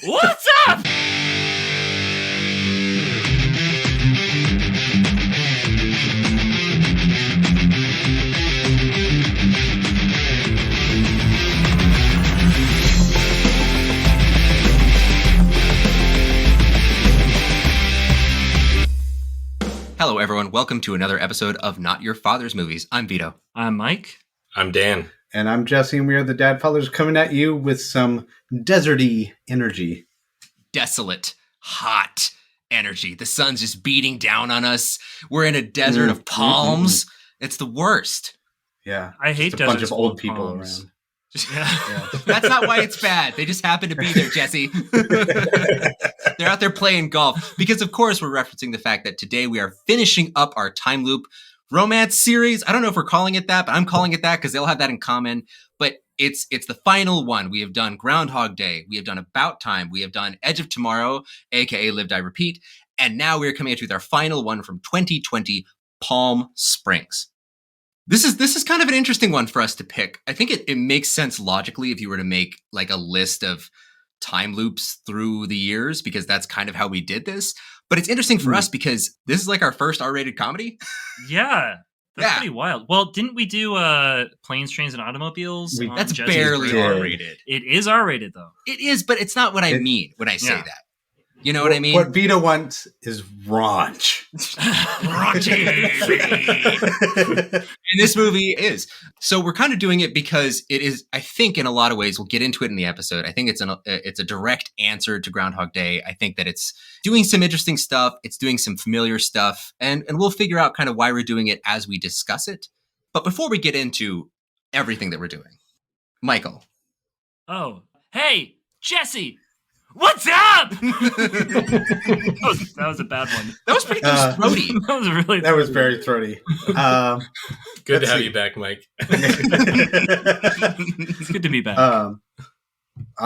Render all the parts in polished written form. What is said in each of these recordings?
What's up? Hello, everyone. Welcome to another episode of Not Your Father's Movies. I'm Vito. I'm Mike. I'm Dan. And I'm Jesse, and we are the Dad Fathers coming at you with some deserty energy. Desolate, hot energy. The sun's just beating down on us. We're in a desert of palms. It's the worst. Yeah. I hate just a bunch of old people around. Yeah. That's not why it's bad. They just happen to be there, Jesse. They're out there playing golf. Because, of course, we're referencing the fact that today we are finishing up our time loop romance series. I don't know if we're calling it that, but I'm calling it that because they'll have that in common. But it's the final one. We have done Groundhog Day. We have done About Time. We have done Edge of Tomorrow, a.k.a. Live, Die, Repeat. And now we're coming at you with our final one from 2020, Palm Springs. This is kind of an interesting one for us to pick. I think it makes sense logically if you were to make like a list of time loops through the years, because that's kind of how we did this. But it's interesting for us because this is like our first R-rated comedy. Yeah. That's pretty wild. Well, didn't we do Planes, Trains, and Automobiles? That's barely R-rated. It is R-rated, though. It is, but it's not what I mean when I say that. You know what I mean? What Vito wants is raunch. Raunchy. And this movie is. So we're kind of doing it because it is, I think in a lot of ways, we'll get into it in the episode. I think it's a direct answer to Groundhog Day. I think that it's doing some interesting stuff. It's doing some familiar stuff. And we'll figure out kind of why we're doing it as we discuss it. But before we get into everything that we're doing, Michael. Oh, hey, Jesse. What's up? that was a bad one. That was pretty throaty. That was very throaty. Good to have you back, Mike. It's good to be back.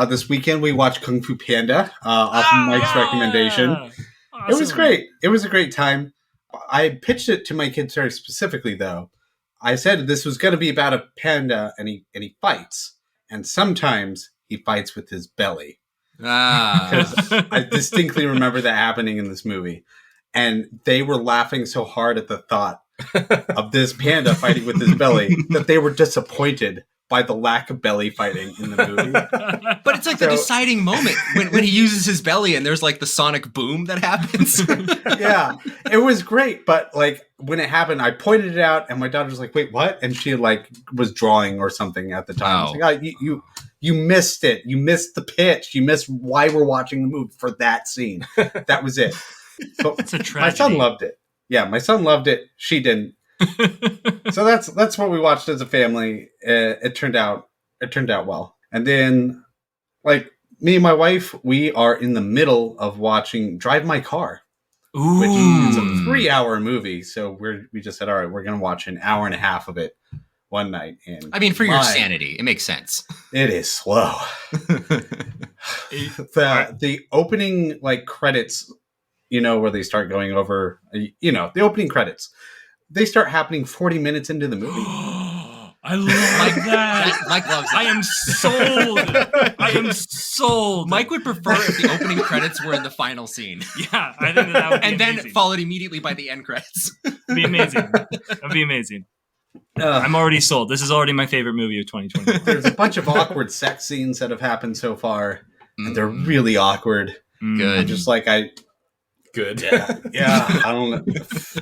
This weekend we watched Kung Fu Panda off of Mike's recommendation. Awesome. It was great. It was a great time. I pitched it to my kids very specifically, though. I said this was going to be about a panda, and he fights, and sometimes he fights with his belly. Because I distinctly remember that happening in this movie, and they were laughing so hard at the thought of this panda fighting with his belly that they were disappointed by the lack of belly fighting in the movie. But it's like the deciding moment when he uses his belly and there's like the sonic boom that happens. Yeah, it was great. But like when it happened, I pointed it out and my daughter was like, wait, what? And she like was drawing or something at the time. I was like, oh, you missed it. You missed the pitch. You missed why we're watching the movie for that scene. That was it. So it's a tragedy. My son loved it. Yeah, my son loved it. She didn't. So that's what we watched as a family. It turned out well. And then, like me and my wife, we are in the middle of watching Drive My Car, which is a 3-hour movie. So we just said, all right, we're going to watch an hour and a half of it one night. And I mean, for your sanity, it makes sense. It is slow. The opening like credits, where they start going over, the opening credits. They start happening 40 minutes into the movie. I love that. Mike loves it. I am sold. I am sold. Mike would prefer if the opening credits were in the final scene. Yeah, I think that would be amazing. Then followed immediately by the end credits. It'd be amazing. That'd be amazing. I'm already sold. This is already my favorite movie of 2020. There's a bunch of awkward sex scenes that have happened so far, and they're really awkward. Good. I'm just like Good. Yeah. I don't know.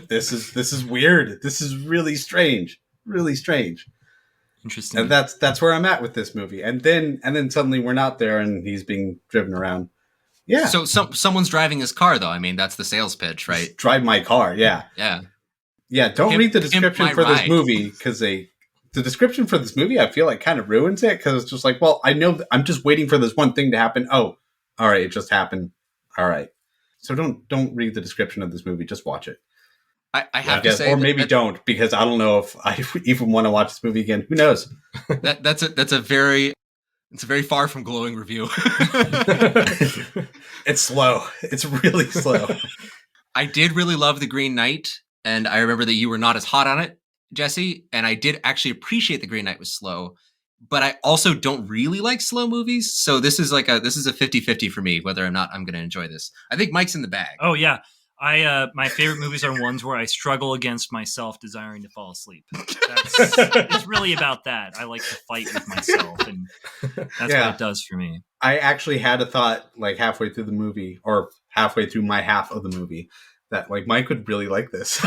This is weird. This is really strange. Really strange. Interesting. And that's where I'm at with this movie. And then suddenly we're not there, and he's being driven around. Yeah. So someone's driving his car, though. I mean, that's the sales pitch, right? Just drive my car. Yeah. Yeah. Yeah. Don't read the description for this movie, because the description for this movie I feel like kind of ruins it, because it's just like, well, I know I'm just waiting for this one thing to happen. Oh, all right, it just happened. All right. So don't read the description of this movie. Just watch it. I have to say, or maybe don't, because I don't know if I even want to watch this movie again. Who knows? That's a very far from glowing review. It's slow. It's really slow. I did really love The Green Knight, and I remember that you were not as hot on it, Jesse. And I did actually appreciate The Green Knight was slow, but I also don't really like slow movies. So this is a 50-50 for me, whether or not I'm going to enjoy this. I think Mike's in the bag. Oh yeah. My favorite movies are ones where I struggle against myself desiring to fall asleep. It's really about that. I like to fight with myself, and that's what it does for me. I actually had a thought like halfway through the movie, or halfway through my half of the movie, that like Mike would really like this.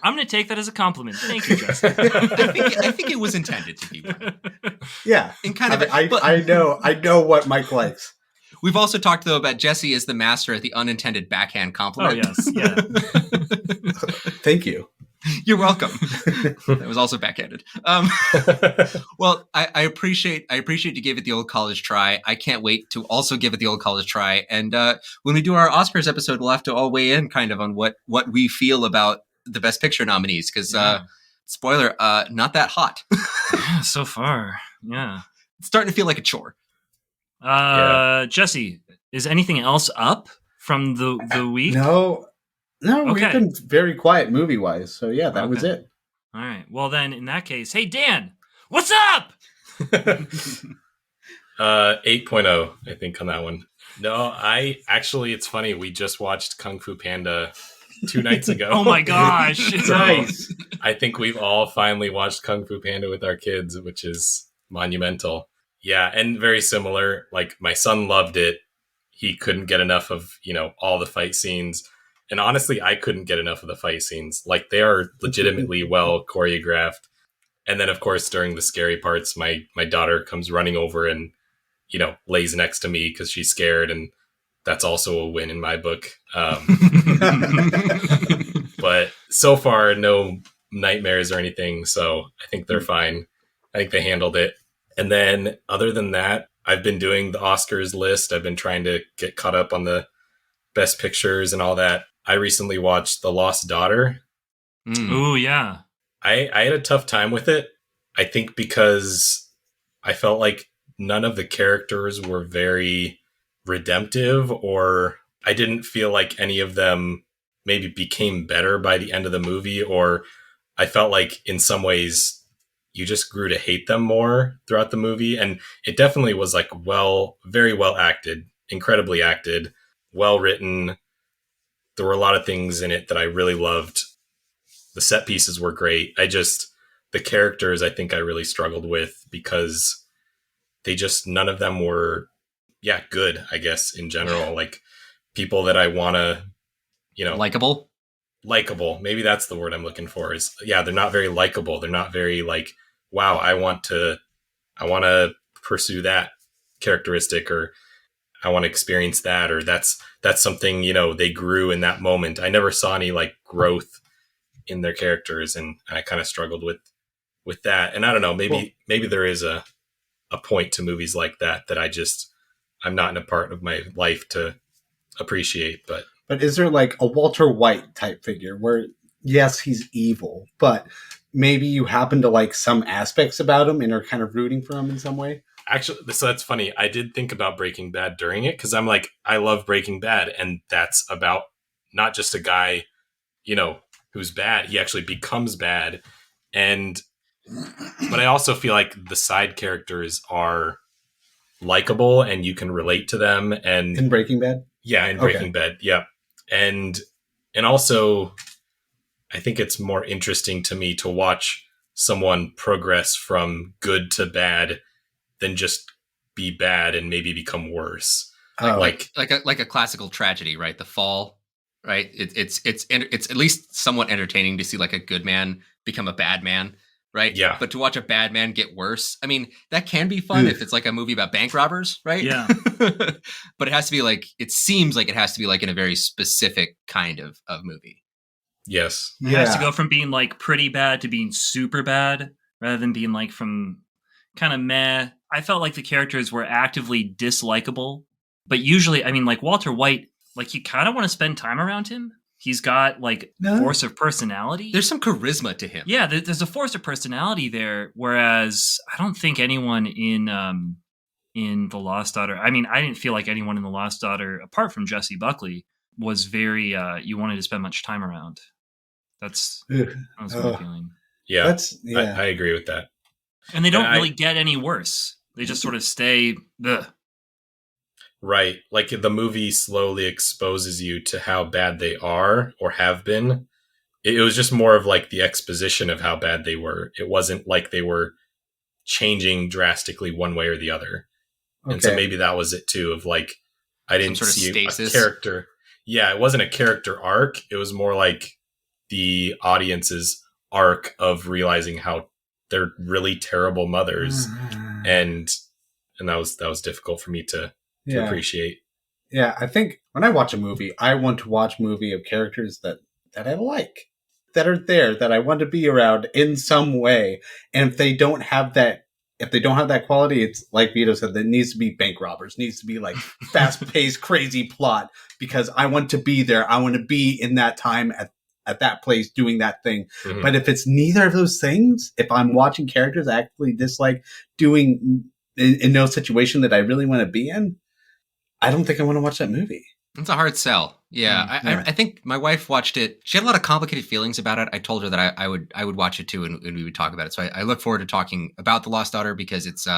I'm going to take that as a compliment. Thank you, Justin. I think it was intended to be one. Yeah, And kind of, I know what Mike likes. We've also talked, though, about Jesse as the master at the unintended backhand compliment. Oh, yes. Yeah. Thank you. You're welcome. That was also backhanded. Well, I appreciate you gave it the old college try. I can't wait to also give it the old college try. And when we do our Oscars episode, we'll have to all weigh in kind of on what we feel about the Best Picture nominees. Because, spoiler, not that hot. So far. Yeah. It's starting to feel like a chore. Jesse, is anything else up from the week? No, Okay. We've been very quiet movie-wise. So yeah, that was it. All right. Well, then in that case, hey, Dan, what's up? 8.0, I think, on that one. No, it's funny. We just watched Kung Fu Panda 2 nights ago. Oh my gosh. Nice. I think we've all finally watched Kung Fu Panda with our kids, which is monumental. Yeah, and very similar. Like, my son loved it. He couldn't get enough of, all the fight scenes. And honestly, I couldn't get enough of the fight scenes. Like, they are legitimately well choreographed. And then, of course, during the scary parts, my daughter comes running over and, lays next to me because she's scared. And that's also a win in my book. But so far, no nightmares or anything. So I think they're fine. I think they handled it. And then other than that, I've been doing the Oscars list. I've been trying to get caught up on the best pictures and all that. I recently watched The Lost Daughter. Ooh, yeah. I had a tough time with it. I think because I felt like none of the characters were very redemptive, or I didn't feel like any of them maybe became better by the end of the movie, or I felt like in some ways you just grew to hate them more throughout the movie. And it definitely was like very well acted, incredibly acted, well written. There were a lot of things in it that I really loved. The set pieces were great. The characters, I think I really struggled with because none of them were, good, I guess, in general. Like, people that I want to, Likeable. Maybe that's the word I'm looking for they're not very likable. They're not very like, wow, I want to pursue that characteristic, or I want to experience that, or that's something, they grew in that moment. I never saw any like growth in their characters, and I kind of struggled with that. And I don't know, maybe there is a point to movies like that I'm not in a part of my life to appreciate. But is there like a Walter White type figure where, yes, he's evil, but maybe you happen to like some aspects about him and are kind of rooting for him in some way? Actually, so that's funny. I did think about Breaking Bad during it, because I'm like, I love Breaking Bad, and that's about not just a guy, who's bad. He actually becomes bad. But I also feel like the side characters are likable and you can relate to them. And in Breaking Bad? Yeah, in Breaking Bad. Yeah. And also I think it's more interesting to me to watch someone progress from good to bad than just be bad and maybe become worse. Like a classical tragedy, right? The Fall, right? It's at least somewhat entertaining to see like a good man become a bad man, right? Yeah. But to watch a bad man get worse, I mean, that can be fun if it's like a movie about bank robbers, right? Yeah. But it has to be like, it seems like it has to be like in a very specific kind of movie. Yes. It has to go from being like pretty bad to being super bad, rather than being like from kind of meh. I felt like the characters were actively dislikable, but usually, I mean, like Walter White, like you kind of want to spend time around him. He's got like force of personality. There's some charisma to him. Yeah, there's a force of personality there. Whereas I don't think anyone in The Lost Daughter, I mean, I didn't feel like anyone in The Lost Daughter, apart from Jessie Buckley, was very, you wanted to spend much time around. That was my feeling. Yeah, I agree with that. And they don't really get any worse. They just sort of stay. Ugh. Right. Like the movie slowly exposes you to how bad they are or have been. It was just more of like the exposition of how bad they were. It wasn't like they were changing drastically one way or the other. Okay. And so maybe that was it too, of like, I didn't see a character. Yeah, it wasn't a character arc. It was more like the audience's arc of realizing how they're really terrible mothers. And that was difficult for me to appreciate. Yeah, I think when I watch a movie, I want to watch a movie of characters that I like, that are there, that I want to be around in some way. And if they don't have that quality, it's like Vito said, that needs to be bank robbers, needs to be like fast-paced, crazy plot, because I want to be there. I want to be in that time at that place doing that thing. Mm-hmm. But if it's neither of those things, if I'm watching characters I actually dislike doing in no situation that I really want to be in, I don't think I want to watch that movie. It's a hard sell. Yeah. I think my wife watched it. She had a lot of complicated feelings about it. I told her that I would watch it too, and we would talk about it. So I look forward to talking about The Lost Daughter, because it's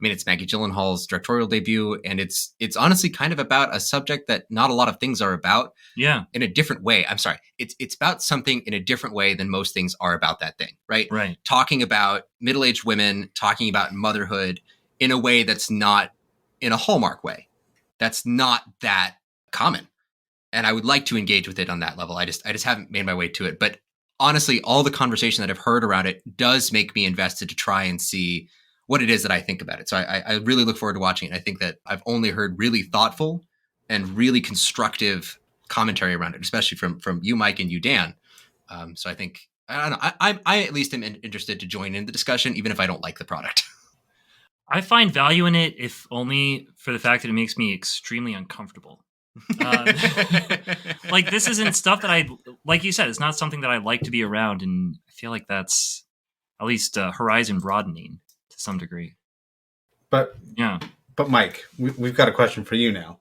it's Maggie Gyllenhaal's directorial debut, and it's honestly kind of about a subject that not a lot of things are about. Yeah. In a different way. I'm sorry. It's about something in a different way than most things are about that thing, right? Right. Talking about middle-aged women, talking about motherhood in a way that's not in a Hallmark way. That's not that common. And I would like to engage with it on that level. I just haven't made my way to it. But honestly, all the conversation that I've heard around it does make me invested to try and see what it is that I think about it. So I really look forward to watching it. I think that I've only heard really thoughtful and really constructive commentary around it, especially from you, Mike, and you, Dan. So I think, I don't know, I at least am interested to join in the discussion, even if I don't like the product. I find value in it, if only for the fact that it makes me extremely uncomfortable. Like, this isn't stuff that like you said, it's not something that I like to be around, and I feel like that's at least horizon broadening to some degree. But yeah. But Mike, we've got a question for you now.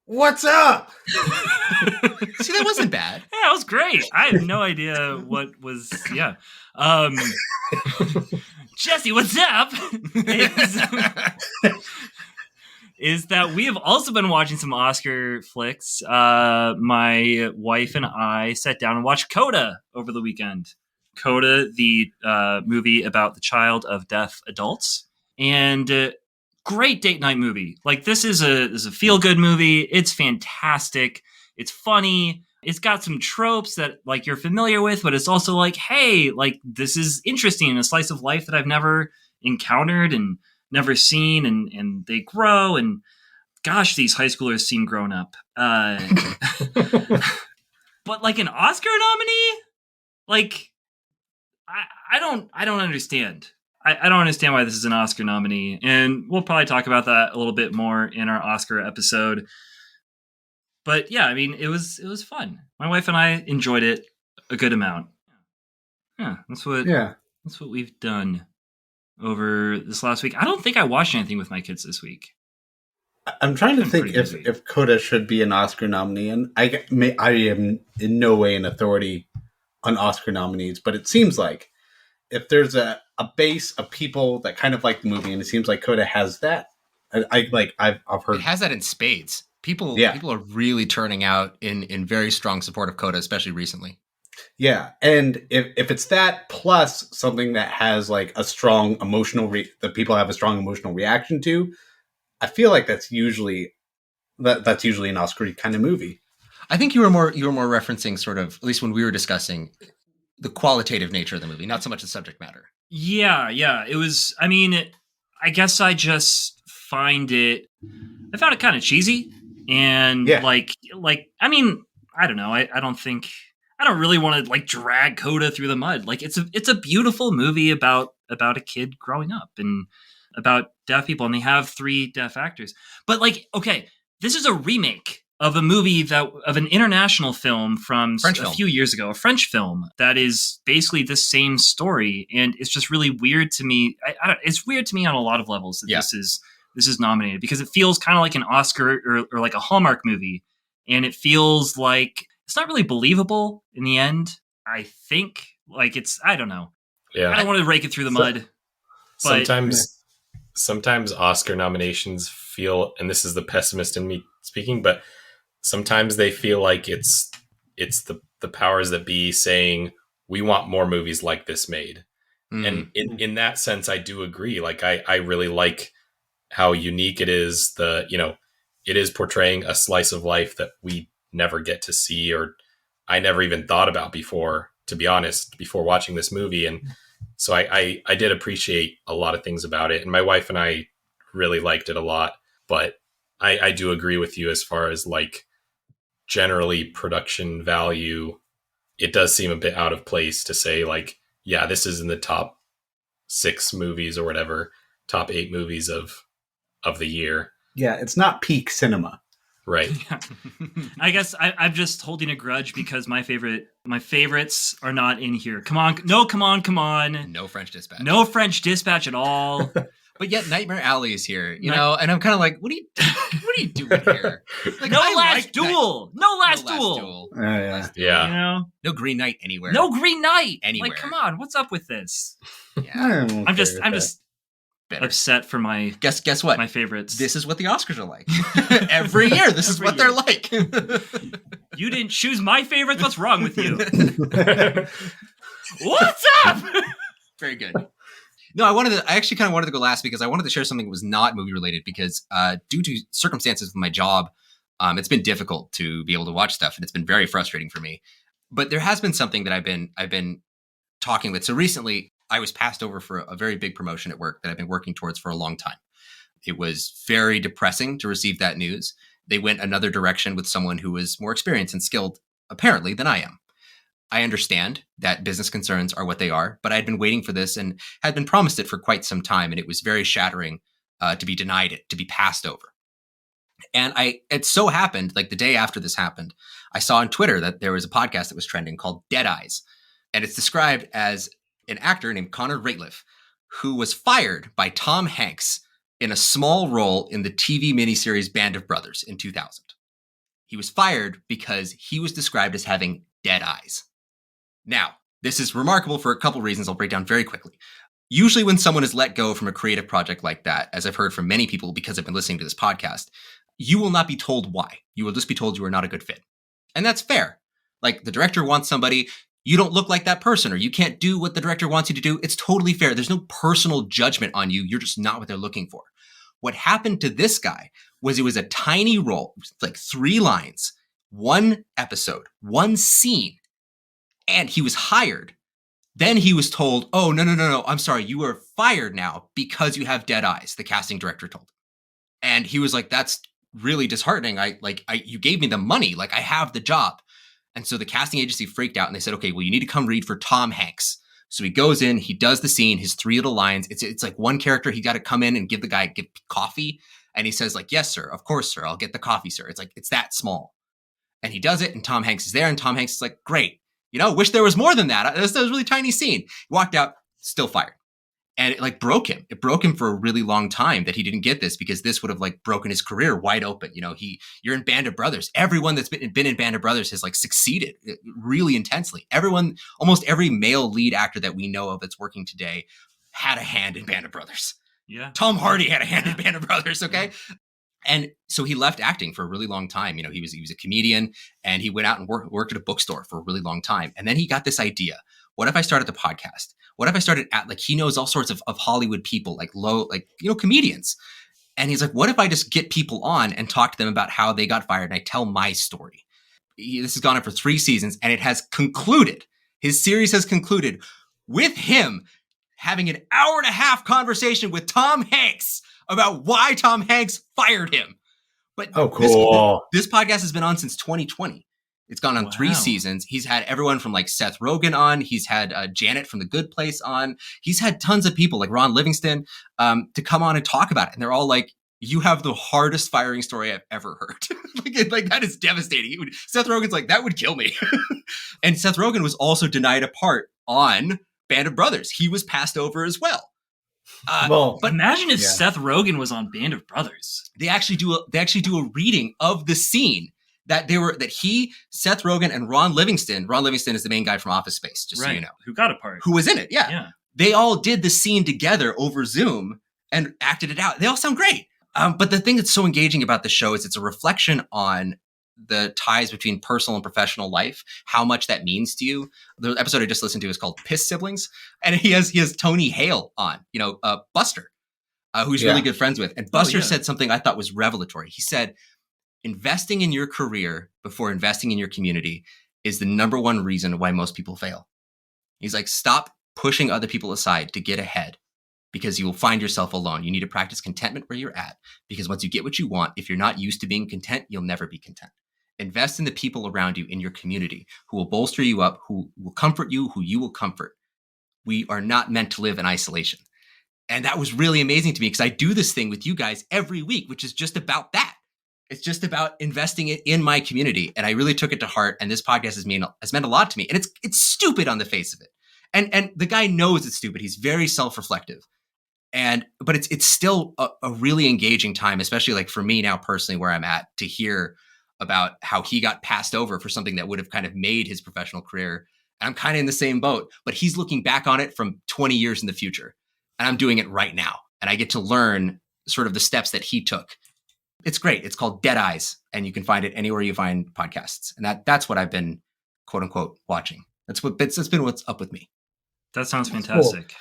What's up? See, that wasn't bad. Yeah, it was great. I have no idea what was. Yeah. Jesse, what's up? Is that we have also been watching some Oscar flicks. My wife and I sat down and watched Coda over the weekend. Coda, the movie about the child of deaf adults, and great date night movie. Like, this is a feel good movie. It's fantastic. It's funny. It's got some tropes that like you're familiar with, but it's also like, hey, like, this is interesting, a slice of life that I've never encountered and never seen, and they grow, and gosh, these high schoolers seem grown up. But like an Oscar nominee, like I don't understand. I don't understand why this is an Oscar nominee, and we'll probably talk about that a little bit more in our Oscar episode. But yeah, I mean, it was fun. My wife and I enjoyed it a good amount. Yeah, that's what we've done over this last week. I don't think I watched anything with my kids this week. I'm trying to think if Coda should be an Oscar nominee, and I am in no way an authority on Oscar nominees, but it seems like if there's a base of people that kind of like the movie, and it seems like Coda has that. I've heard it has that in spades. People are really turning out in very strong support of Coda, especially recently. Yeah, and if it's that plus something that has like a strong emotional that people have a strong emotional reaction to, I feel like that's usually an Oscar kind of movie. I think you were more referencing sort of, at least when we were discussing, the qualitative nature of the movie, not so much the subject matter. Yeah. It was. I mean, I guess I just found it kind of cheesy, and like I mean, I don't know. I don't really want to like drag Coda through the mud. Like, it's a beautiful movie about a kid growing up and about deaf people, and they have 3 deaf actors. But like, okay, this is a remake of a movie of an international film from a few years ago, a French film that is basically the same story, and it's just really weird to me. It's weird to me on a lot of levels that this is nominated, because it feels kind of like an Oscar or like a Hallmark movie, and it feels like it's not really believable in the end. I think, like, I don't know. Yeah. I don't want to rake it through the mud. Sometimes Oscar nominations feel, and this is the pessimist in me speaking, but sometimes they feel like it's the powers that be saying, we want more movies like this made. And in that sense, I do agree. Like, I really like how unique it is. It is portraying a slice of life that we never get to see, or I never even thought about before, to be honest, before watching this movie. And so I did appreciate a lot of things about it. And my wife and I really liked it a lot. But I do agree with you as far as like generally production value. It does seem a bit out of place to say like, yeah, this is in the top 6 movies or whatever, top 8 movies of the year. Yeah, it's not peak cinema. Right. Yeah. I guess I'm just holding a grudge because my favorites are not in here. Come on. No, come on. No French Dispatch. No French Dispatch at all. But yet Nightmare Alley is here, you know, and I'm kind of like, what are you doing here? Like, No Last Duel. Yeah. Yeah. You know? No Green Knight anywhere. No Green Knight. Anywhere. Like, come on. What's up with this? Yeah. I'm just Better. upset for my Guess what? my favorites. This is what the Oscars are like. Every year, this is what they're like. You didn't choose my favorites. What's wrong with you? What's up? Very good. No, I actually kind of wanted to go last because I wanted to share something that was not movie related because due to circumstances with my job, it's been difficult to be able to watch stuff and it's been very frustrating for me. But there has been something that I've been talking with. So recently I was passed over for a very big promotion at work that I've been working towards for a long time. It was very depressing to receive that news. They went another direction with someone who was more experienced and skilled, apparently, than I am. I understand that business concerns are what they are, but I had been waiting for this and had been promised it for quite some time. And it was very shattering to be denied it, to be passed over. And it so happened, like the day after this happened, I saw on Twitter that there was a podcast that was trending called Dead Eyes. And it's described as an actor named Connor Ratliff, who was fired by Tom Hanks in a small role in the TV miniseries Band of Brothers in 2000. He was fired because he was described as having dead eyes. Now, this is remarkable for a couple reasons I'll break down very quickly. Usually when someone is let go from a creative project like that, as I've heard from many people because I've been listening to this podcast, you will not be told why. You will just be told you are not a good fit. And that's fair. Like the director wants somebody, you don't look like that person, or you can't do what the director wants you to do. It's totally fair. There's no personal judgment on you. You're just not what they're looking for. What happened to this guy was it was a tiny role, like 3 lines, 1 episode, 1 scene. And he was hired. Then he was told, oh, no, I'm sorry. You are fired now because you have dead eyes, the casting director told him. And he was like, that's really disheartening. You gave me the money. Like, I have the job. And so the casting agency freaked out and they said, okay, well, you need to come read for Tom Hanks. So he goes in, he does the scene, his 3 little lines. It's like one character, he got to come in and give coffee. And he says like, yes, sir. Of course, sir. I'll get the coffee, sir. It's like, it's that small. And he does it. And Tom Hanks is there. And Tom Hanks is like, great. You know, wish there was more than that. It was a really tiny scene. He walked out, still fired. And it broke him. It broke him for a really long time that he didn't get this because this would have broken his career wide open. You know, you're in Band of Brothers. Everyone that's been in Band of Brothers has succeeded really intensely. Almost every male lead actor that we know of that's working today had a hand in Band of Brothers. Yeah. Tom Hardy had a hand in Band of Brothers. Okay. And so he left acting for a really long time. You know, he was a comedian and he went out and worked at a bookstore for a really long time. And then he got this idea. What if I started the podcast? What if I started he knows all sorts of Hollywood people, comedians. And he's like, what if I just get people on and talk to them about how they got fired and I tell my story? This has gone on for 3 seasons and it has concluded. His series has concluded with him having an hour-and-a-half conversation with Tom Hanks about why Tom Hanks fired him. But cool. This podcast has been on since 2020. It's gone on 3 seasons. He's had everyone from Seth Rogen on. He's had Janet from The Good Place on. He's had tons of people like Ron Livingston to come on and talk about it. And they're all like, you have the hardest firing story I've ever heard. That is devastating. Seth Rogen's like, that would kill me. And Seth Rogen was also denied a part on Band of Brothers. He was passed over as well. But imagine if Seth Rogen was on Band of Brothers. They actually do a reading of the scene that Seth Rogen and Ron Livingston is the main guy from Office Space, just so you know. Who got a part. Who was in it, yeah. they all did the scene together over Zoom and acted it out. They all sound great. But the thing that's so engaging about the show is it's a reflection on the ties between personal and professional life, how much that means to you. The episode I just listened to is called Piss Siblings, and he has Tony Hale on, Buster, who he's really good friends with. And Buster said something I thought was revelatory. He said, investing in your career before investing in your community is the number one reason why most people fail. He's like, stop pushing other people aside to get ahead, because you will find yourself alone. You need to practice contentment where you're at, because once you get what you want, if you're not used to being content, you'll never be content. Invest in the people around you in your community who will bolster you up, who will comfort you, who you will comfort. We are not meant to live in isolation. And that was really amazing to me, because I do this thing with you guys every week, which is just about that. It's just about investing it in my community. And I really took it to heart. And this podcast has meant a lot to me. And it's stupid on the face of it. And the guy knows it's stupid. He's very self-reflective. But it's still a really engaging time, especially like for me now personally, where I'm at, to hear about how he got passed over for something that would have kind of made his professional career. And I'm kind of in the same boat, but he's looking back on it from 20 years in the future. And I'm doing it right now. And I get to learn sort of the steps that he took. It's great. It's called Dead Eyes, and you can find it anywhere you find podcasts. And that's what I've been, quote unquote, watching. That's been what's up with me. That sounds fantastic.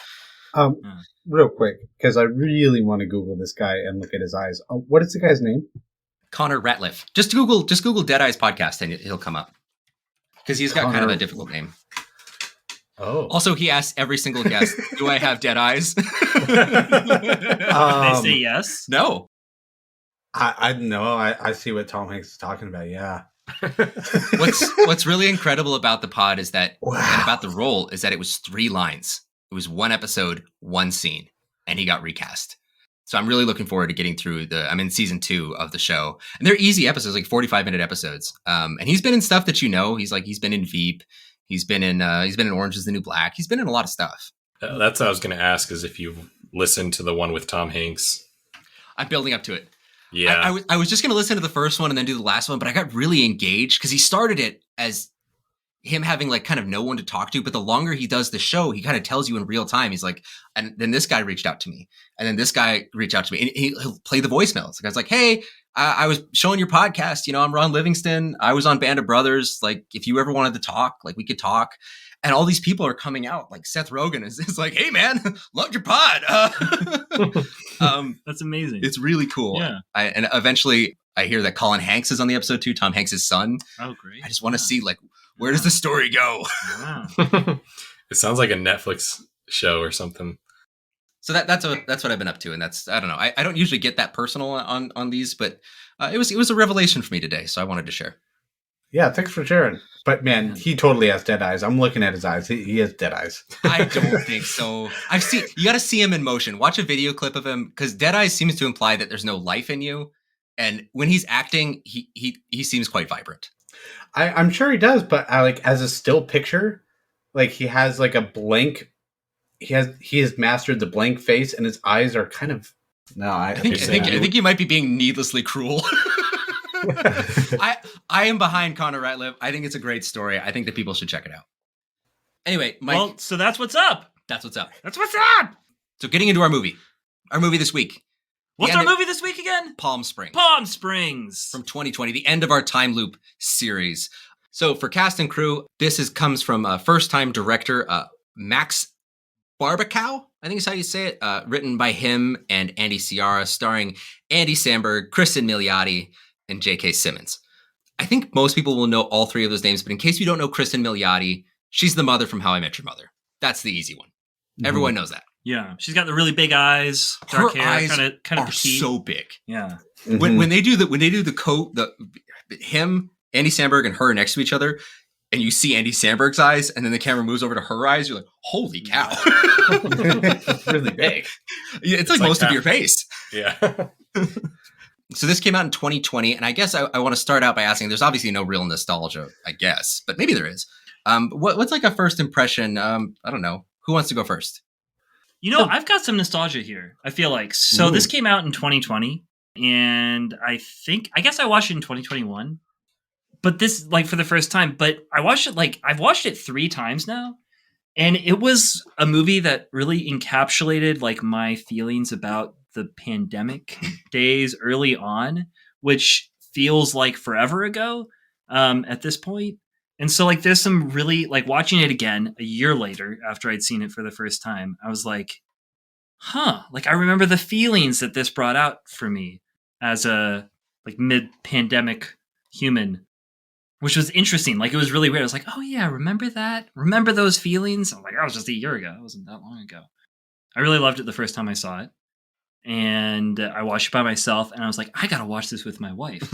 Cool. Real quick, because I really want to Google this guy and look at his eyes. What is the guy's name? Connor Ratliff. Just Google Dead Eyes podcast and he'll come up, because he's got kind of a difficult name. Oh. Also, he asks every single guest, "Do I have dead eyes?" They say yes. No. I know. I see what Tom Hanks is talking about. Yeah. What's really incredible about the pod is that, and about the role, is that it was 3 lines. It was 1 episode, 1 scene, and he got recast. So I'm really looking forward to getting through I'm in season 2 of the show, and they're easy episodes, like 45-minute episodes. And he's been in stuff that he's been in Veep. He's been in Orange is the New Black. He's been in a lot of stuff. That's what I was going to ask, is if you've listened to the one with Tom Hanks. I'm building up to it. Yeah. I was just going to listen to the first one and then do the last one, but I got really engaged because he started it as him having like kind of no one to talk to. But the longer he does the show, he kind of tells you in real time. He's like, and then this guy reached out to me, and then this guy reached out to me, and he'll play the voicemails. The guy's like, "Hey, I was showing your podcast. I'm Ron Livingston. I was on Band of Brothers. Like, if you ever wanted to talk, like we could talk." And all these people are coming out. Like Seth Rogen is like, "Hey man, loved your pod." That's amazing. It's really cool. Yeah. And eventually I hear that Colin Hanks is on the episode too, Tom Hanks' son. Oh, great. I just want to see, like, where does the story go? Wow. It sounds like a Netflix show or something. So that's what I've been up to. And that's, I don't know. I don't usually get that personal on these, but it was a revelation for me today. So I wanted to share. Yeah, thanks for sharing. But man, he totally has dead eyes. I'm looking at his eyes. He has dead eyes. I don't think so. You got to see him in motion. Watch a video clip of him, because dead eyes seems to imply that there's no life in you. And when he's acting, he seems quite vibrant. I'm sure he does, but I like, as a still picture, like he has like a blank. He has mastered the blank face, and his eyes are kind of. No, I think you might be being needlessly cruel. I am behind Connor Ratliff. I think it's a great story. I think that people should check it out. Anyway, Mike. Well, so that's what's up. That's what's up. That's what's up. So getting into our movie this week. What's our movie this week again? Palm Springs. Palm Springs. From 2020, the end of our time loop series. So for cast and crew, this comes from first-time director Max Barbacow, I think is how you say it. Written by him and Andy Ciara, starring Andy Samberg, Kristen Milioti, and J.K. Simmons. I think most people will know all 3 of those names, but in case you don't know Kristen Milioti, she's the mother from How I Met Your Mother. That's the easy one. Mm-hmm. Everyone knows that. Yeah, she's got the really big eyes, dark hair, eyes kind of are petite. so big. Yeah. Mm-hmm. When they do the coat, him, Andy Samberg, and her next to each other, and you see Andy Samberg's eyes, and then the camera moves over to her eyes, you're like, "Holy cow!" It's really big. Yeah, it's like most of your face. Yeah. So this came out in 2020, and I guess I want to start out by asking. There's obviously no real nostalgia, I guess, but maybe there is. What's like a first impression? I don't know. Who wants to go first? I've got some nostalgia here, I feel like. So This came out in 2020, and I guess I watched it in 2021. But this, like, for the first time. But I watched it, I've watched it 3 times now. And it was a movie that really encapsulated like my feelings about the pandemic days early on, which feels like forever ago at this point. And so like there's some really like watching it again a year later after I'd seen it for the first time, I was like, huh, like I remember the feelings that this brought out for me as a like mid-pandemic human, which was interesting. Like it was really weird. I was like, oh yeah, remember that? Remember those feelings? I'm like, that was just a year ago. It wasn't that long ago. I really loved it the first time I saw it. And I watched it by myself and I was like, I gotta watch this with my wife.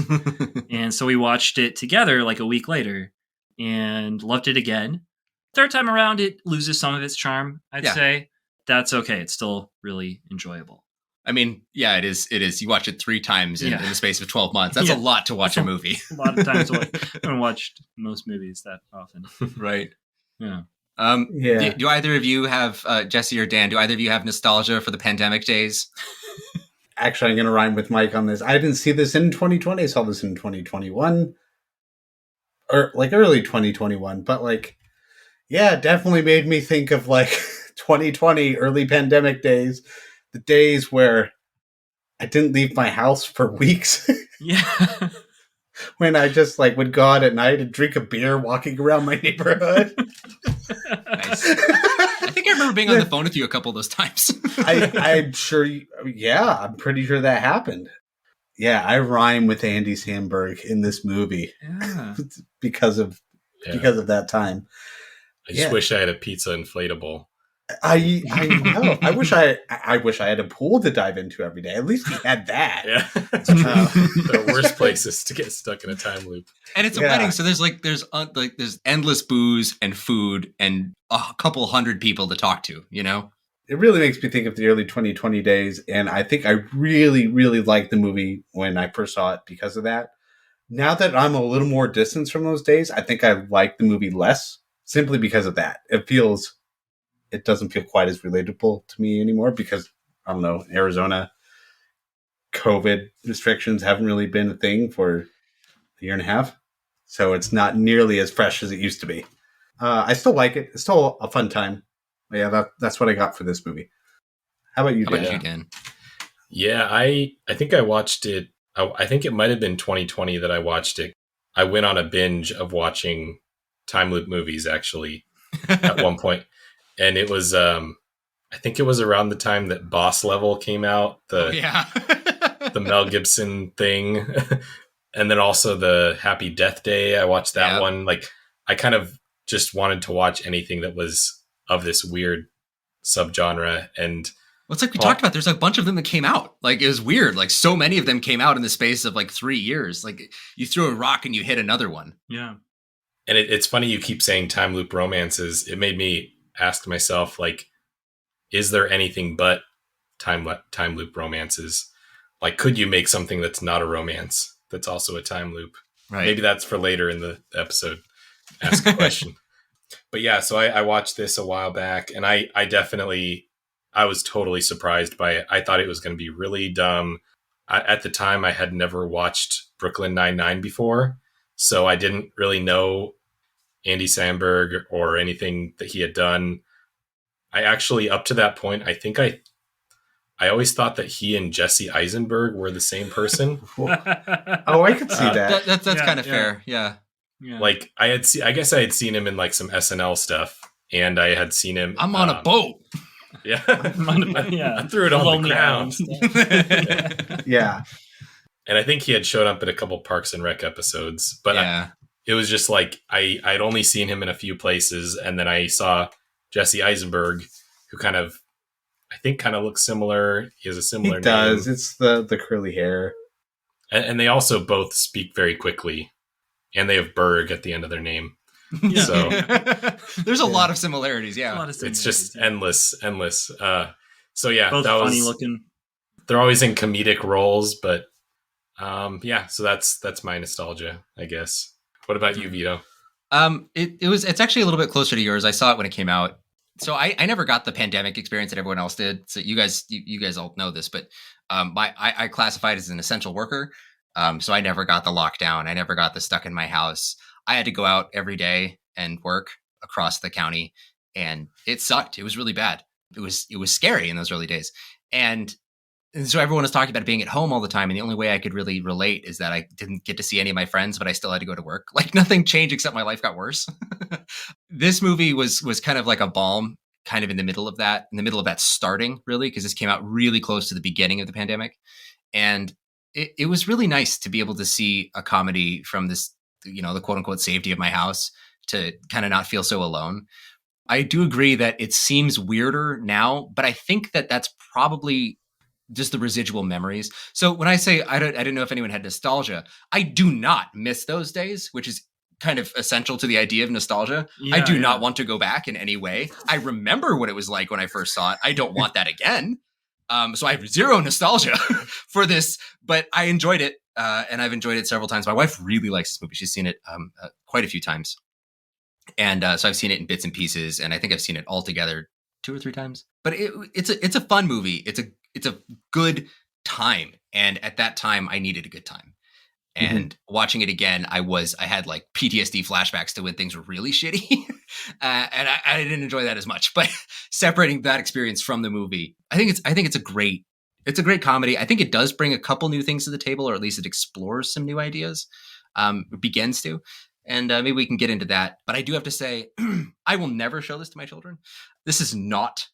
And so we watched it together like a week later and loved it again. Third time around, it loses some of its charm, I'd say. That's okay. It's still really enjoyable. I mean, yeah, it is. It is. You watch it 3 times in the space of 12 months. That's a lot to watch a movie. A lot of times. I haven't watched most movies that often. Right. Yeah. Do either of you have, Jesse or Dan, do either of you have nostalgia for the pandemic days? Actually, I'm going to rhyme with Mike on this. I didn't see this in 2020. I saw this in 2021. Or like early 2021. But like, yeah, it definitely made me think of like 2020, early pandemic days. The days where I didn't leave my house for weeks. Yeah. When I just like would go out at night and drink a beer walking around my neighborhood. Nice. I think I remember being on the phone with you a couple of those times. I'm sure. I'm pretty sure that happened. Yeah, I rhyme with Andy Samberg in this movie. Yeah. because of that time. I just wish I had a pizza inflatable. I know. I wish I had a pool to dive into every day. At least he had that. Yeah, it's true. There are worse places to get stuck in a time loop. And it's a wedding, so there's endless booze and food and a couple hundred people to talk to. You know, it really makes me think of the early 2020 days, and I think I really, really liked the movie when I first saw it because of that. Now that I'm a little more distance from those days, I think I like the movie less simply because of that. It doesn't feel quite as relatable to me anymore because, I don't know, Arizona COVID restrictions haven't really been a thing for a year and a half. So it's not nearly as fresh as it used to be. I still like it. It's still a fun time. But yeah, that's what I got for this movie. How about you, Dan? Yeah, I think I watched it. I think it might have been 2020 that I watched it. I went on a binge of watching time loop movies, actually, at one point. And it was, I think it was around the time that Boss Level came out, the Mel Gibson thing. And then also the Happy Death Day. I watched that one. Like, I kind of just wanted to watch anything that was of this weird subgenre. And well, it's like we talked about, there's a bunch of them that came out. Like, it was weird. Like, so many of them came out in the space of like 3 years. Like, you threw a rock and you hit another one. Yeah. And it's funny you keep saying time loop romances. It made me ask myself, like, is there anything but time loop romances? Like, could you make something that's not a romance that's also a time loop? Right. Maybe that's for later in the episode. Ask a question. But yeah, so I watched this a while back, and I was totally surprised by it. I thought it was going to be really dumb. At the time, I had never watched Brooklyn Nine-Nine before, so I didn't really know Andy Samberg or anything that he had done. I actually, up to that point, I think I always thought that he and Jesse Eisenberg were the same person. Oh, I could see that. That's kind of fair. Yeah. Like I guess I had seen him in like some SNL stuff, and I had seen him. I'm on a boat. Yeah. I threw it on the ground. Yeah. And I think he had shown up in a couple Parks and Rec episodes, but it was just like I'd only seen him in a few places, and then I saw Jesse Eisenberg, who kind of looks similar. He has a similar name. He does. It's the curly hair. And they also both speak very quickly, and they have Berg at the end of their name. Yeah. So there's a lot of similarities. Yeah, it's just endless. So yeah, both that funny was looking. They're always in comedic roles, but so that's my nostalgia, I guess. What about you, Vito? It's actually a little bit closer to yours. I saw it when it came out. So I never got the pandemic experience that everyone else did. So you guys all know this, but I classified as an essential worker. So I never got the lockdown. I never got the stuck in my house. I had to go out every day and work across the county. and it sucked. It was really bad. It was scary in those early days. And so everyone was talking about being at home all the time. And the only way I could really relate is that I didn't get to see any of my friends, but I still had to go to work. Like nothing changed except my life got worse. This movie was kind of like a balm kind of in the middle of that starting really, because this came out really close to the beginning of the pandemic. And it was really nice to be able to see a comedy from this, the quote unquote safety of my house to kind of not feel so alone. I do agree that it seems weirder now, but I think that that's probably just the residual memories. So when I say I didn't know if anyone had nostalgia, I do not miss those days, which is kind of essential to the idea of nostalgia. I do not want to go back in any way. I remember what it was like when I first saw it. I don't want that again. So I have zero nostalgia for this, but I enjoyed it. And I've enjoyed it several times. My wife really likes this movie. She's seen it quite a few times. And so I've seen it in bits and pieces, and I think I've seen it all together 2 or 3 times. But it's a fun movie. It's a good time. And at that time, I needed a good time. And watching it again, I had like PTSD flashbacks to when things were really shitty. And I didn't enjoy that as much. But separating that experience from the movie, I think it's a great comedy. I think it does bring a couple new things to the table, or at least it explores some new ideas. It begins to. And maybe we can get into that. But I do have to say, I will never show this to my children. This is not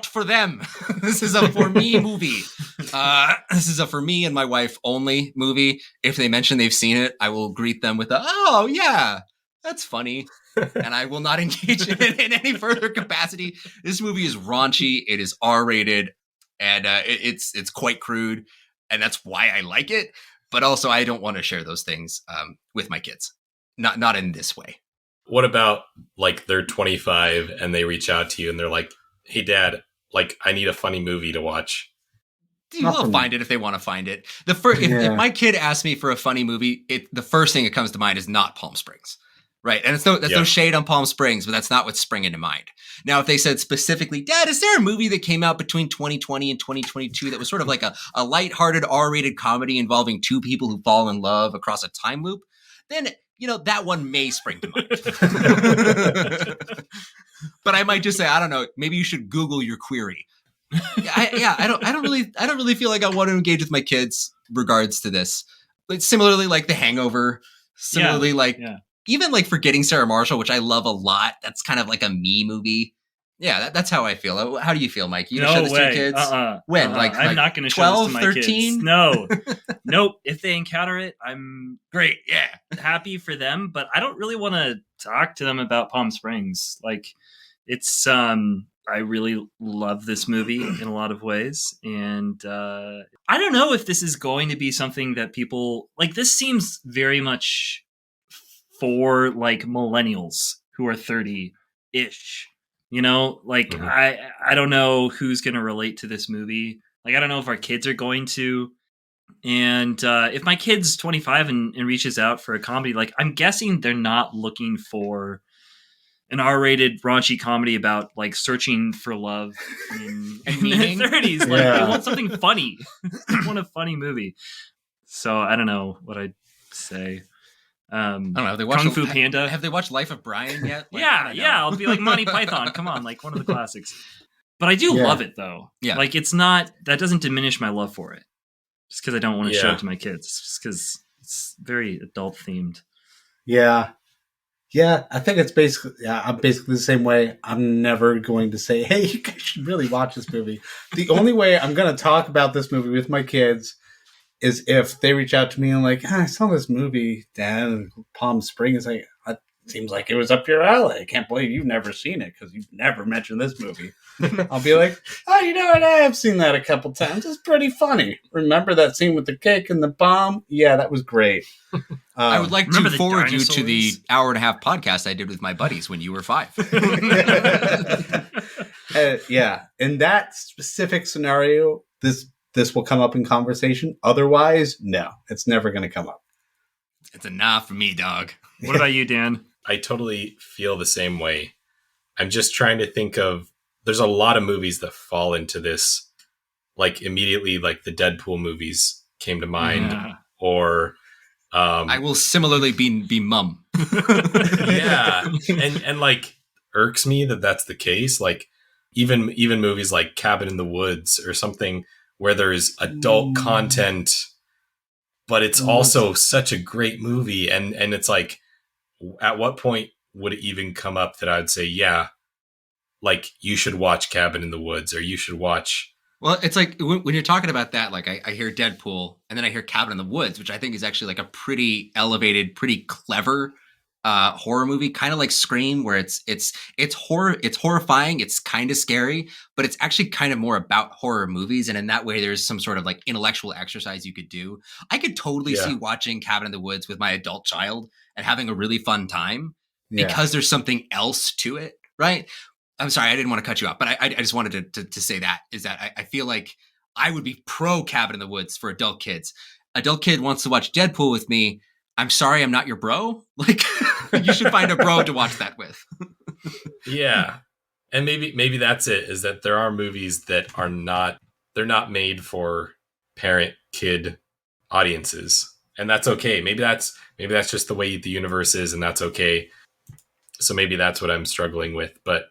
for them. This is a for me movie. This is a for me and my wife only movie. If they mention they've seen it, I will greet them with oh yeah, that's funny. And I will not engage in it in any further capacity. This movie is raunchy. It is R-rated, and it's quite crude. And that's why I like it. But also I don't want to share those things with my kids. Not in this way. What about like they're 25 and they reach out to you and they're like, hey dad, like I need a funny movie to watch. They'll find it if they want to find it. If my kid asks me for a funny movie, the first thing that comes to mind is not Palm Springs. Right. And that's no shade on Palm Springs, but that's not what's springing to mind. Now, if they said specifically, Dad, is there a movie that came out between 2020 and 2022 that was sort of like a lighthearted R-rated comedy involving 2 people who fall in love across a time loop? Then that one may spring to mind. But I might just say, I don't know, maybe you should Google your query. I don't really feel like I want to engage with my kids regards to this. But similarly, like The Hangover, even like Forgetting Sarah Marshall, which I love a lot. That's kind of like a me movie. Yeah, that's how I feel. How do you feel, Mike? You show this to your kids? When? I'm not going to show 12, this to my 13? kids. No. Nope. If they encounter it, I'm great. Yeah. happy for them, but I don't really want to talk to them about Palm Springs. Like it's, I really love this movie in a lot of ways. And I don't know if this is going to be something that people like. This seems very much for like millennials who are 30-ish. I don't know who's going to relate to this movie. Like, I don't know if our kids are going to. And if my kid's 25 and reaches out for a comedy, like, I'm guessing they're not looking for an R-rated raunchy comedy about like searching for love in their 30s. Like, they want something funny. They want a funny movie. So I don't know what I'd say. I don't know. Have they watched Kung Fu Panda? Have they watched Life of Brian yet? Like, yeah. I'll be like Monty Python. Come on, like one of the classics. But I do love it though. Yeah. Like that doesn't diminish my love for it. Just because I don't want to show it to my kids. Just because it's very adult themed. Yeah. Yeah, I think it's I'm basically the same way. I'm never going to say, hey, you guys should really watch this movie. The only way I'm going to talk about this movie with my kids is if they reach out to me and like, I saw this movie, Dad, in Palm Springs. It seems like it was up your alley. I can't believe you've never seen it because you've never mentioned this movie. I'll be like, oh, you know what? I have seen that a couple times. It's pretty funny. Remember that scene with the cake and the bomb? Yeah, that was great. I would like to forward you to the hour-and-a-half podcast I did with my buddies when you were 5. Yeah, in that specific scenario, this will come up in conversation. Otherwise, no, it's never going to come up. It's a nah for me, dog. What about you, Dan? I totally feel the same way. I'm just trying to think of, there's a lot of movies that fall into this, like immediately, like the Deadpool movies came to mind, or I will similarly be mum. Yeah, and like irks me that that's the case. Like even movies like Cabin in the Woods or something where there's adult content, but it's also such a great movie. And it's like, at what point would it even come up that I'd say, yeah, like you should watch Cabin in the Woods or you should watch. Well, it's like when you're talking about that, like I hear Deadpool and then I hear Cabin in the Woods, which I think is actually like a pretty elevated, pretty clever horror movie, kind of like Scream, where it's horror, it's horrifying, it's kind of scary, but it's actually kind of more about horror movies, and in that way, there's some sort of like intellectual exercise you could do. I could totally see watching Cabin in the Woods with my adult child and having a really fun time because there's something else to it, right? I'm sorry, I didn't want to cut you off, but I just wanted to say that is that I feel like I would be pro Cabin in the Woods for adult kids. Adult kid wants to watch Deadpool with me. I'm sorry, I'm not your bro. Like, you should find a bro to watch that with. Yeah. And maybe that's it, is that there are movies that they're not made for parent kid audiences. And that's okay. Maybe that's just the way the universe is, and that's okay. So maybe that's what I'm struggling with. But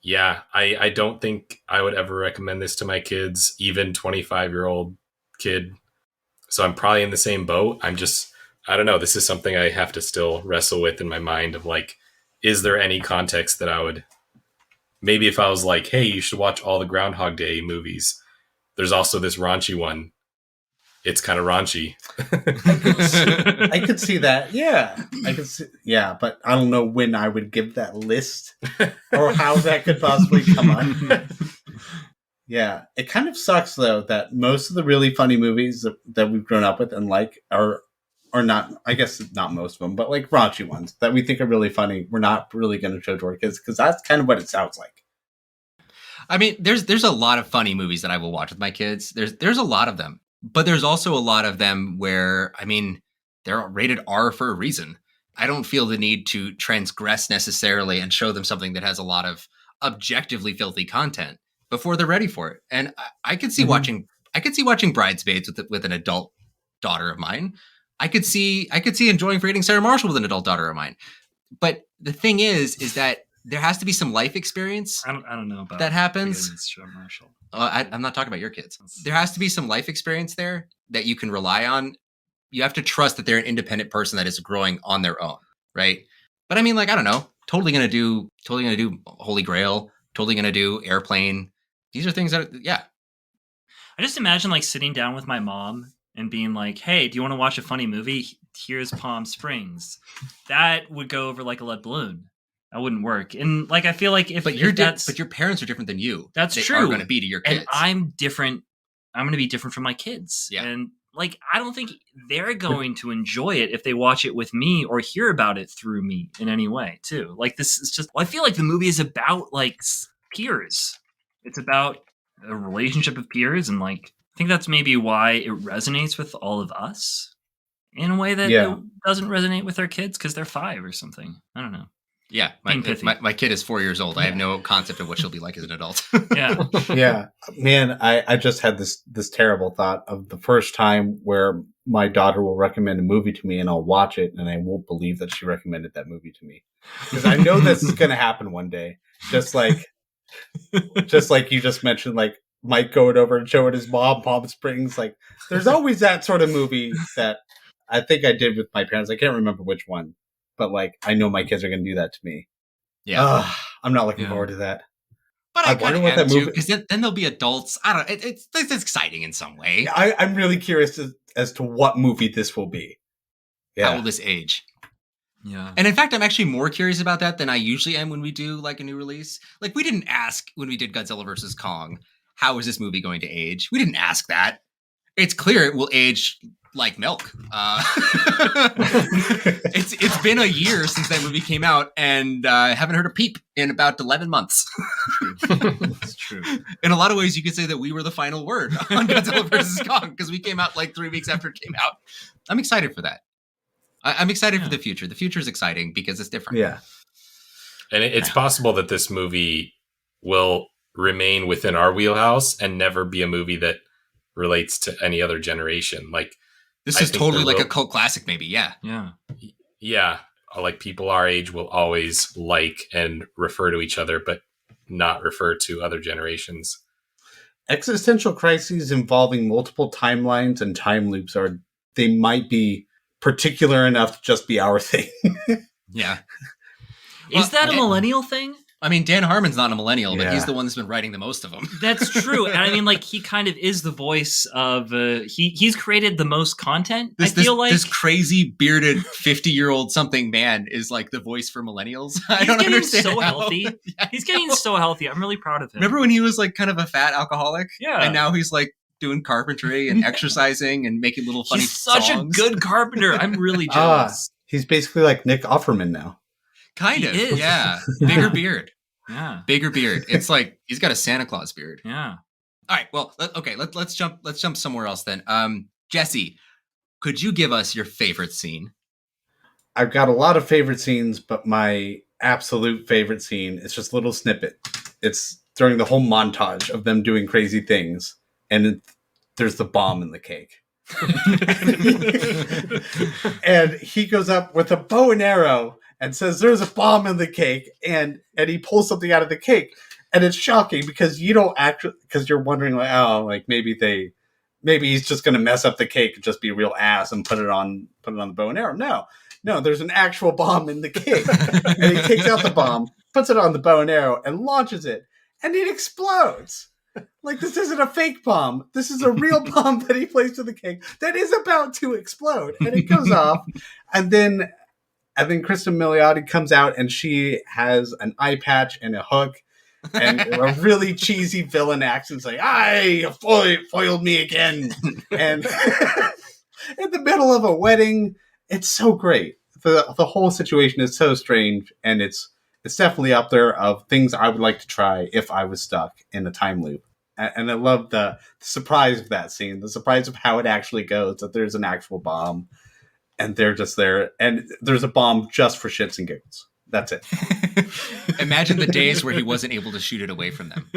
yeah, I don't think I would ever recommend this to my kids, even 25-year-old kid. So I'm probably in the same boat. I don't know. This is something I have to still wrestle with in my mind of like, is there any context that I would, maybe if I was like, hey, you should watch all the Groundhog Day movies. There's also this raunchy one. It's kind of raunchy. I could see that. Yeah. I could see. Yeah. But I don't know when I would give that list or how that could possibly come on. Yeah. It kind of sucks though, that most of the really funny movies that we've grown up with and like are not, I guess not most of them, but like raunchy ones that we think are really funny, we're not really going to show to our kids because that's kind of what it sounds like. I mean, there's a lot of funny movies that I will watch with my kids. There's a lot of them, but there's also a lot of them where, I mean, they're rated R for a reason. I don't feel the need to transgress necessarily and show them something that has a lot of objectively filthy content before they're ready for it. And I could see watching Bridesmaids with an adult daughter of mine. I could see enjoying Forgetting Sarah Marshall with an adult daughter of mine. But the thing is that there has to be some life experience. I don't know about that happens. Sarah Marshall. I'm not talking about your kids. There has to be some life experience there that you can rely on. You have to trust that they're an independent person that is growing on their own, right? But I mean, like, I don't know. Totally gonna do Holy Grail. Totally gonna do Airplane. These are things that, yeah. I just imagine like sitting down with my mom and being like, hey, do you want to watch a funny movie? Here's Palm Springs. That would go over like a lead balloon. That wouldn't work. And like, I feel like but your parents are different than you. That's they true. Are going to be to your kids. And I'm different. I'm going to be different from my kids. Yeah. And like, I don't think they're going to enjoy it if they watch it with me or hear about it through me in any way too. Like, this is just, I feel like the movie is about like peers. It's about a relationship of peers, and like, I think that's maybe why it resonates with all of us in a way that it doesn't resonate with our kids because they're 5 or something. I don't know. Yeah, my kid is 4 years old. I have no concept of what she'll be like as an adult. Yeah, yeah, man. I just had this terrible thought of the first time where my daughter will recommend a movie to me and I'll watch it and I won't believe that she recommended that movie to me because I know this is going to happen one day. Just like you just mentioned, like Mike going over and showing his mom Palm Springs. Like, there's always that sort of movie that I think I did with my parents. I can't remember which one. But like, I know my kids are going to do that to me. Yeah, I'm not looking forward to that. But I kind of am too, because then they'll be adults. I don't. It's exciting in some way. I'm really curious as to what movie this will be. Yeah. How will this age? Yeah. And in fact, I'm actually more curious about that than I usually am when we do like a new release. Like, we didn't ask when we did Godzilla vs. Kong, how is this movie going to age? We didn't ask that. It's clear it will age like milk. It's been a year since that movie came out, and I haven't heard a peep in about 11 months. That's true. In a lot of ways, you could say that we were the final word on Godzilla vs. Kong because we came out like 3 weeks after it came out. I'm excited for that. I'm excited for the future. The future is exciting because it's different. Yeah. And it's possible that this movie will remain within our wheelhouse and never be a movie that relates to any other generation. Like, this is totally like a cult classic, maybe. Yeah. Yeah. Yeah. like people our age will always like and refer to each other, but not refer to other generations. Existential crises involving multiple timelines and time loops they might be particular enough to just be our thing. Yeah. Is that a millennial thing? I mean, Dan Harmon's not a millennial, but Yeah. he's the one that's been writing the most of them. That's true. And I mean, like, he kind of is the voice of, he's created the most content, I feel like. This crazy bearded 50-year-old something man is like the voice for millennials. I don't understand. So healthy. He's getting so healthy. I'm really proud of him. Remember when he was like kind of a fat alcoholic? Yeah. And now he's like doing carpentry and exercising and making little funny He's such songs. a good carpenter. I'm really jealous. He's basically like Nick Offerman now. Kind of. He is. Yeah. Bigger beard. Yeah. Bigger beard. It's like he's got a Santa Claus beard. Yeah. All right. Well, let's jump somewhere else then. Jesse, could you give us your favorite scene? I've got a lot of favorite scenes, but my absolute favorite scene is just a little snippet. It's during the whole montage of them doing crazy things, and there's the bomb in the cake. And he goes up with a bow and arrow and says, "There's a bomb in the cake," and he pulls something out of the cake, and it's shocking because you don't actually, because you're wondering like, oh, like maybe he's just going to mess up the cake and just be a real ass and put it on the bow and arrow. No, there's an actual bomb in the cake, and he takes out the bomb, puts it on the bow and arrow, and launches it, and it explodes. Like, this isn't a fake bomb. This is a real bomb that he placed in the cake that is about to explode, and it goes off, and then Kristen Milioti comes out, and she has an eye patch and a hook, and a really cheesy villain accent, like, "I foiled me again," and in the middle of a wedding, it's so great. The whole situation is so strange, and it's definitely up there of things I would like to try if I was stuck in a time loop. And I love the surprise of that scene, the surprise of how it actually goes, that there's an actual bomb, and they're just there, and there's a bomb just for shits and giggles. That's it. Imagine the days where he wasn't able to shoot it away from them.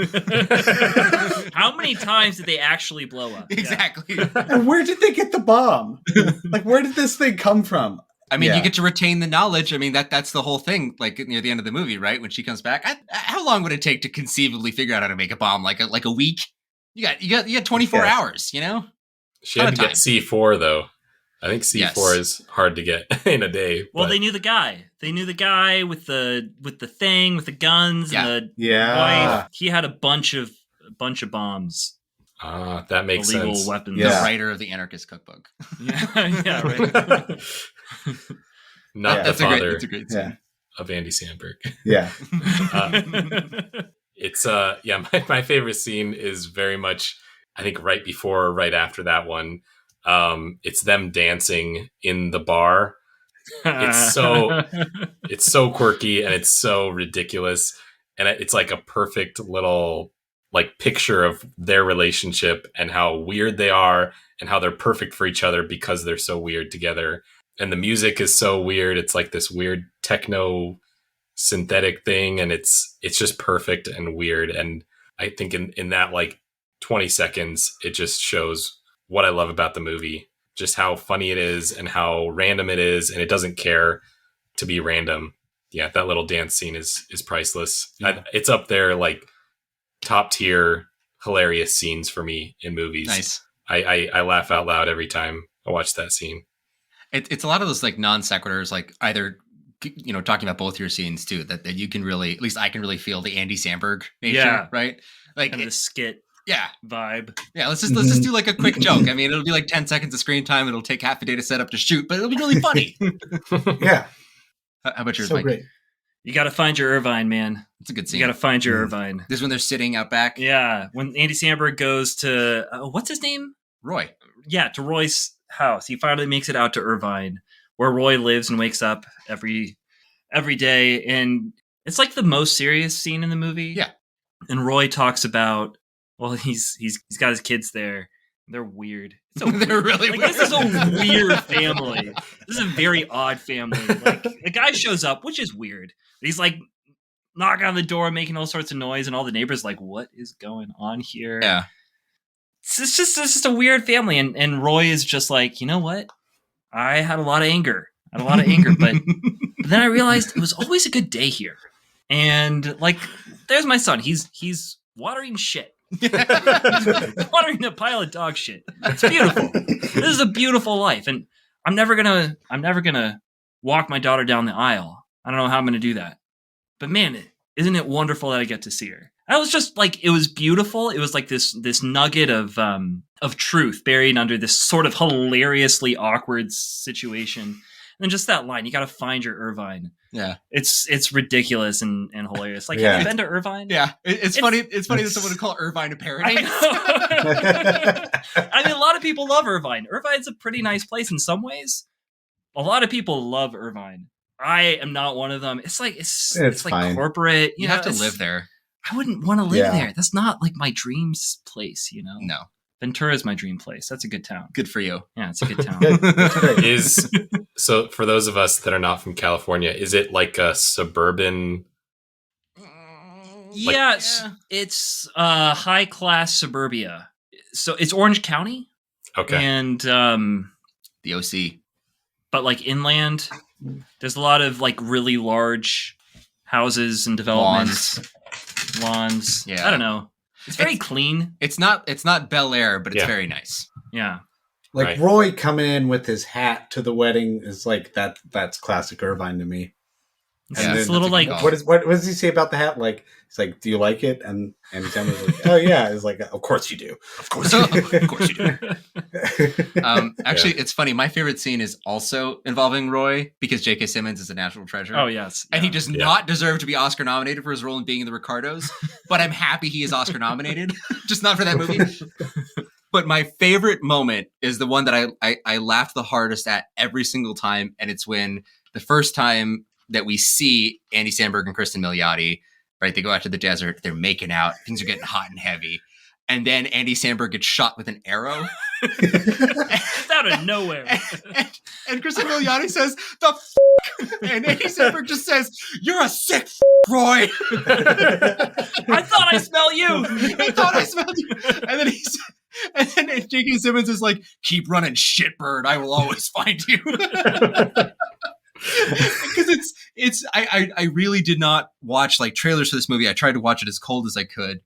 How many times did they actually blow up? Exactly. And where did they get the bomb? Like, where did this thing come from? I mean, Yeah. you get to retain the knowledge. I mean, that's the whole thing. Like near the end of the movie, right? When she comes back, how long would it take to conceivably figure out how to make a bomb? Like a week? You got 24 Yes. hours. You know? She had to get C4 though. I think C4 Yes. is hard to get in a day. Well, but they knew the guy. They knew the guy with the thing, with the guns, Yeah. and the Yeah. wife. He had a bunch of bombs, that makes illegal sense. weapons. The Yeah. writer of the Anarchist Cookbook. Yeah, right. Not Yeah. the father That's a great scene. Yeah. of Andy Samberg. Yeah. It's my favorite scene is very much, I think, right before or right after that one. It's them dancing in the bar. It's so quirky and it's so ridiculous, and it's like a perfect little like picture of their relationship and how weird they are and how they're perfect for each other because they're so weird together. And the music is so weird. It's like this weird techno synthetic thing, and it's just perfect and weird. And I think in that like 20 seconds, it just shows what I love about the movie, just how funny it is and how random it is, and it doesn't care to be random. Yeah, that little dance scene is priceless. Yeah. It's up there like top tier hilarious scenes for me in movies. Nice. I laugh out loud every time I watch that scene. It's a lot of those like non sequiturs, like either, you know, talking about both your scenes too, that you can really, at least I can really feel the Andy Samberg nature, Yeah. right? Like, Kind of the skit yeah, vibe. yeah. Let's just do like a quick joke. I mean, it'll be like 10 seconds of screen time. It'll take half a day to set up to shoot, but it'll be really funny. Yeah. How about yours, So Mike? great. You got to find your Irvine, man. It's a good You scene. got to find your Irvine. This is when they're sitting out back. Yeah, when Andy Samberg goes to what's his name? Roy. Yeah, to Roy's house. He finally makes it out to Irvine, where Roy lives and wakes up every day, and it's like the most serious scene in the movie. Yeah. And Roy talks about, well, he's got his kids there. They're weird. So They're really like, weird. this is a weird family. This is a very odd family. Like, a guy shows up, which is weird. But he's like knocking on the door, making all sorts of noise, and all the neighbors like, what is going on here? Yeah. It's just a weird family, and Roy is just like, you know what? I had a lot of anger, but But then I realized it was always a good day here. And like, there's my son. He's watering shit. Watering a pile of dog shit. It's beautiful. This is a beautiful life. And I'm never gonna walk my daughter down the aisle. I don't know how I'm gonna do that. But man, isn't it wonderful that I get to see her? I was just like, it was beautiful. It was like this nugget of truth buried under this sort of hilariously awkward situation. And then just that line, you got to find your Irvine. Yeah. It's ridiculous and hilarious. Like, have you been to Irvine? Yeah. It's funny. It's funny that someone would call Irvine a paradise. I mean, a lot of people love Irvine. Irvine's a pretty nice place in some ways. A lot of people love Irvine. I am not one of them. It's like like corporate. You have to live there. I wouldn't want to live there. That's not like my dreams place, you know? No. Ventura is my dream place. That's a good town. Good for you. Yeah, it's a good town. So for those of us that are not from California, is it like a suburban? Yes, it's high class suburbia. So it's Orange County. Okay. And the OC. But like inland, there's a lot of like really large houses and developments. Lawns. Yeah. I don't know. It's very clean. It's not Bel Air, but it's very nice. Yeah. Like Right. Roy coming in with his hat to the wedding is like that's classic Irvine to me. Yeah, it's a little like what does he say about the hat? Like he's like, "Do you like it?" And Samuel's like, "Oh yeah." It's like, "Of course you do. Of course you do." Actually, it's funny. My favorite scene is also involving Roy because J.K. Simmons is a national treasure. Oh yes, and he does not deserve to be Oscar nominated for his role in Being in the Ricardos. But I'm happy he is Oscar nominated, just not for that movie. But my favorite moment is the one that I laughed the hardest at every single time, and it's when the first time that we see Andy Samberg and Kristen Milioti, right? They go out to the desert, they're making out, things are getting hot and heavy. And then Andy Samberg gets shot with an arrow. Out of nowhere. And Kristen Milioti says, "The f***?" And Andy Samberg just says, "You're a sick f***, Roy." I thought I smelled you. I thought I smelled you. And then J.K. Simmons is like, "Keep running, shitbird. I will always find you." Because I really did not watch like trailers for this movie. I tried to watch it as cold as I could.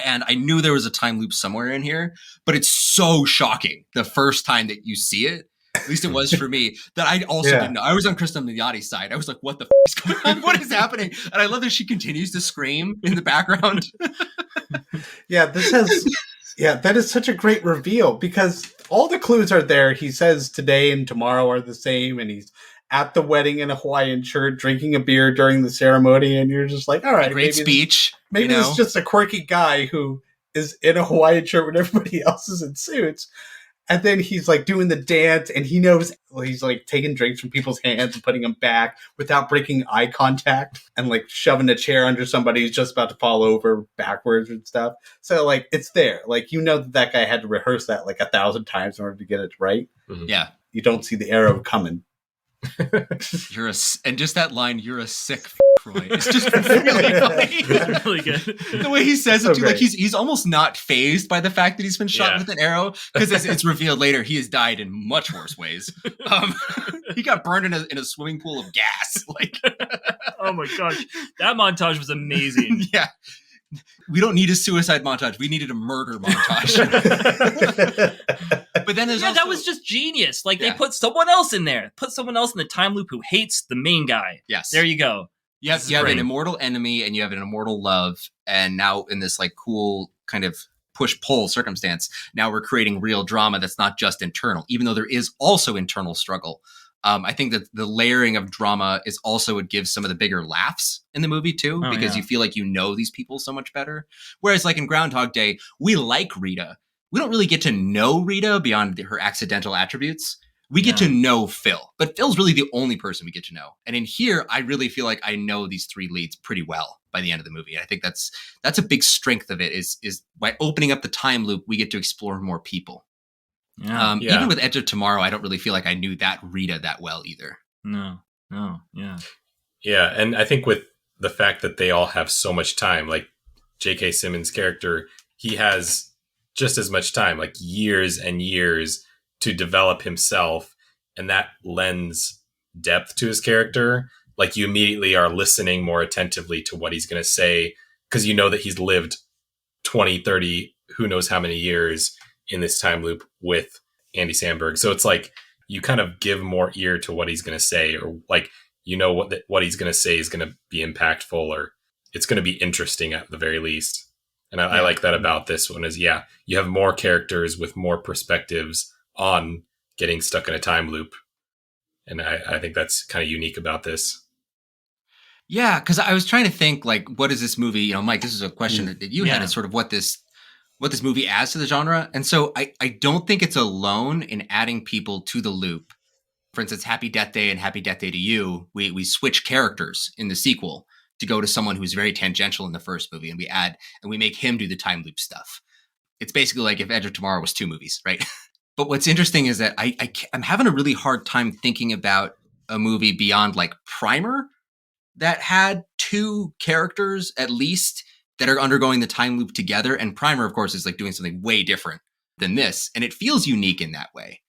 And I knew there was a time loop somewhere in here, but it's so shocking the first time that you see it. At least it was for me, that I also didn't know. I was on Kristen Milioti's side. I was like, what the f*** is going on? What is happening? And I love that she continues to scream in the background. That is such a great reveal because all the clues are there. He says today and tomorrow are the same, and he's at the wedding in a Hawaiian shirt, drinking a beer during the ceremony, and you're just like, all right, great speech. Maybe this is just a quirky guy who is in a Hawaiian shirt when everybody else is in suits. And then he's like doing the dance, and he knows he's like taking drinks from people's hands and putting them back without breaking eye contact, and like shoving a chair under somebody who's just about to fall over backwards and stuff. So like it's there, like you know that guy had to rehearse that like 1,000 times in order to get it right. Mm-hmm. Yeah, you don't see the arrow coming. And just that line, "You're a sick f***, Roy." It's just really funny. It's really good. The way he says it too, like he's almost not fazed by the fact that he's been shot with an arrow, because it's revealed later he has died in much worse ways. He got burned in a swimming pool of gas. Like, oh my gosh, that montage was amazing. Yeah. We don't need a suicide montage. We needed a murder montage. But then there's that was just genius. Like they put someone else in there. Put someone else in the time loop who hates the main guy. Yes. There you go. You have an immortal enemy and you have an immortal love. And now in this like cool kind of push-pull circumstance, now we're creating real drama that's not just internal, even though there is also internal struggle. I think that the layering of drama is also what gives some of the bigger laughs in the movie too, because you feel like you know these people so much better. Whereas like in Groundhog Day, we like Rita. We don't really get to know Rita beyond her accidental attributes. We get to know Phil, but Phil's really the only person we get to know. And in here, I really feel like I know these three leads pretty well by the end of the movie. And I think that's a big strength of it is by opening up the time loop, we get to explore more people. Even with Edge of Tomorrow, I don't really feel like I knew that Rita that well either. No, yeah. Yeah, and I think with the fact that they all have so much time, like J.K. Simmons' character, he has just as much time, like years and years to develop himself, and that lends depth to his character. Like, you immediately are listening more attentively to what he's going to say, because you know that he's lived 20, 30, who knows how many years in this time loop with Andy Samberg. So it's like you kind of give more ear to what he's going to say, or like, you know, what he's going to say is going to be impactful, or it's going to be interesting at the very least. And I like that about this one is, you have more characters with more perspectives on getting stuck in a time loop. And I think that's kind of unique about this. Yeah, because I was trying to think, like, what is this movie? You know, Mike, this is a question that you had, is sort of what this movie adds to the genre. And so I don't think it's alone in adding people to the loop. For instance, Happy Death Day and Happy Death Day to You, we switch characters in the sequel to go to someone who's very tangential in the first movie, and we make him do the time loop stuff. It's basically like if Edge of Tomorrow was 2 movies, right? But what's interesting is that I'm having a really hard time thinking about a movie beyond like Primer that had 2 characters at least that are undergoing the time loop together. And Primer, of course, is like doing something way different than this. And it feels unique in that way.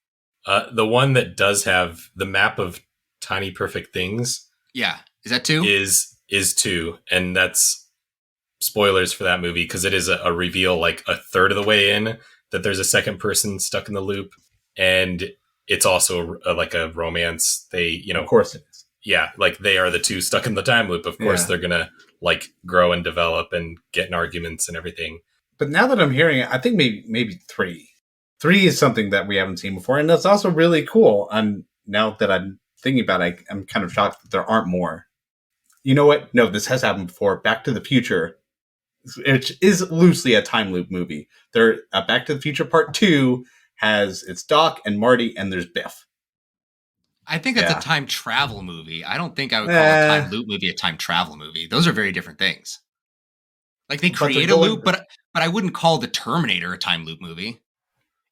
The one that does have the map of tiny perfect things. Yeah. Is that 2? Is 2. And that's spoilers for that movie, because it is a reveal like a third of the way in that there's a second person stuck in the loop. And it's also like a romance. They, you know, of course it is. Yeah. Like, they are the 2 stuck in the time loop. Of course, they're going to like grow and develop and get in arguments and everything. But now that I'm hearing it, I think maybe 3. 3 is something that we haven't seen before, and that's also really cool. And now that I'm thinking about it, I'm kind of shocked that there aren't more. You know what? No, this has happened before. Back to the Future, which is loosely a time loop movie. Back to the Future Part 2 has it's Doc and Marty, and there's Biff. I think that's a time travel movie. I don't think I would call a time loop movie a time travel movie. Those are very different things. Like, they create a loop, but I wouldn't call The Terminator a time loop movie.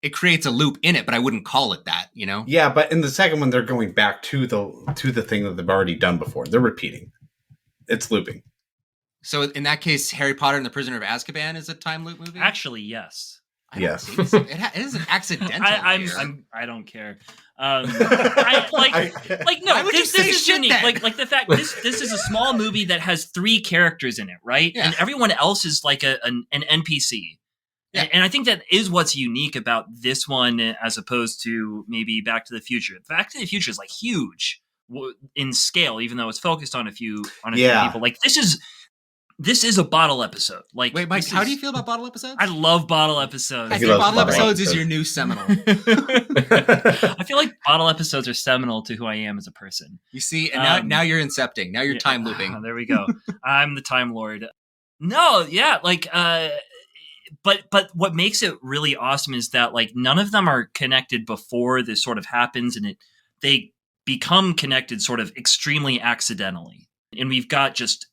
It creates a loop in it, but I wouldn't call it that, you know? Yeah, but in the second one, they're going back to the thing that they've already done before. They're repeating. It's looping. So in that case, Harry Potter and the Prisoner of Azkaban is a time loop movie? Actually, yes. Yes. It is an accidental. I don't care. No. This is unique. Then? Like the fact this is a small movie that has 3 characters in it, right? Yeah. And everyone else is like an NPC. Yeah. And I think that is what's unique about this one, as opposed to maybe Back to the Future. Back to the Future is like huge in scale, even though it's focused on a few people. Like, this is a bottle episode. Like, wait, Mike, how do you feel about bottle episodes? I love bottle episodes. I think bottle episodes is your new seminal. I feel like bottle episodes are seminal to who I am as a person. You see, and now you're incepting. Now you're time looping. There we go. I'm the Time Lord. No, yeah, like, but what makes it really awesome is that, like, none of them are connected before this sort of happens, and they become connected sort of extremely accidentally. And we've got just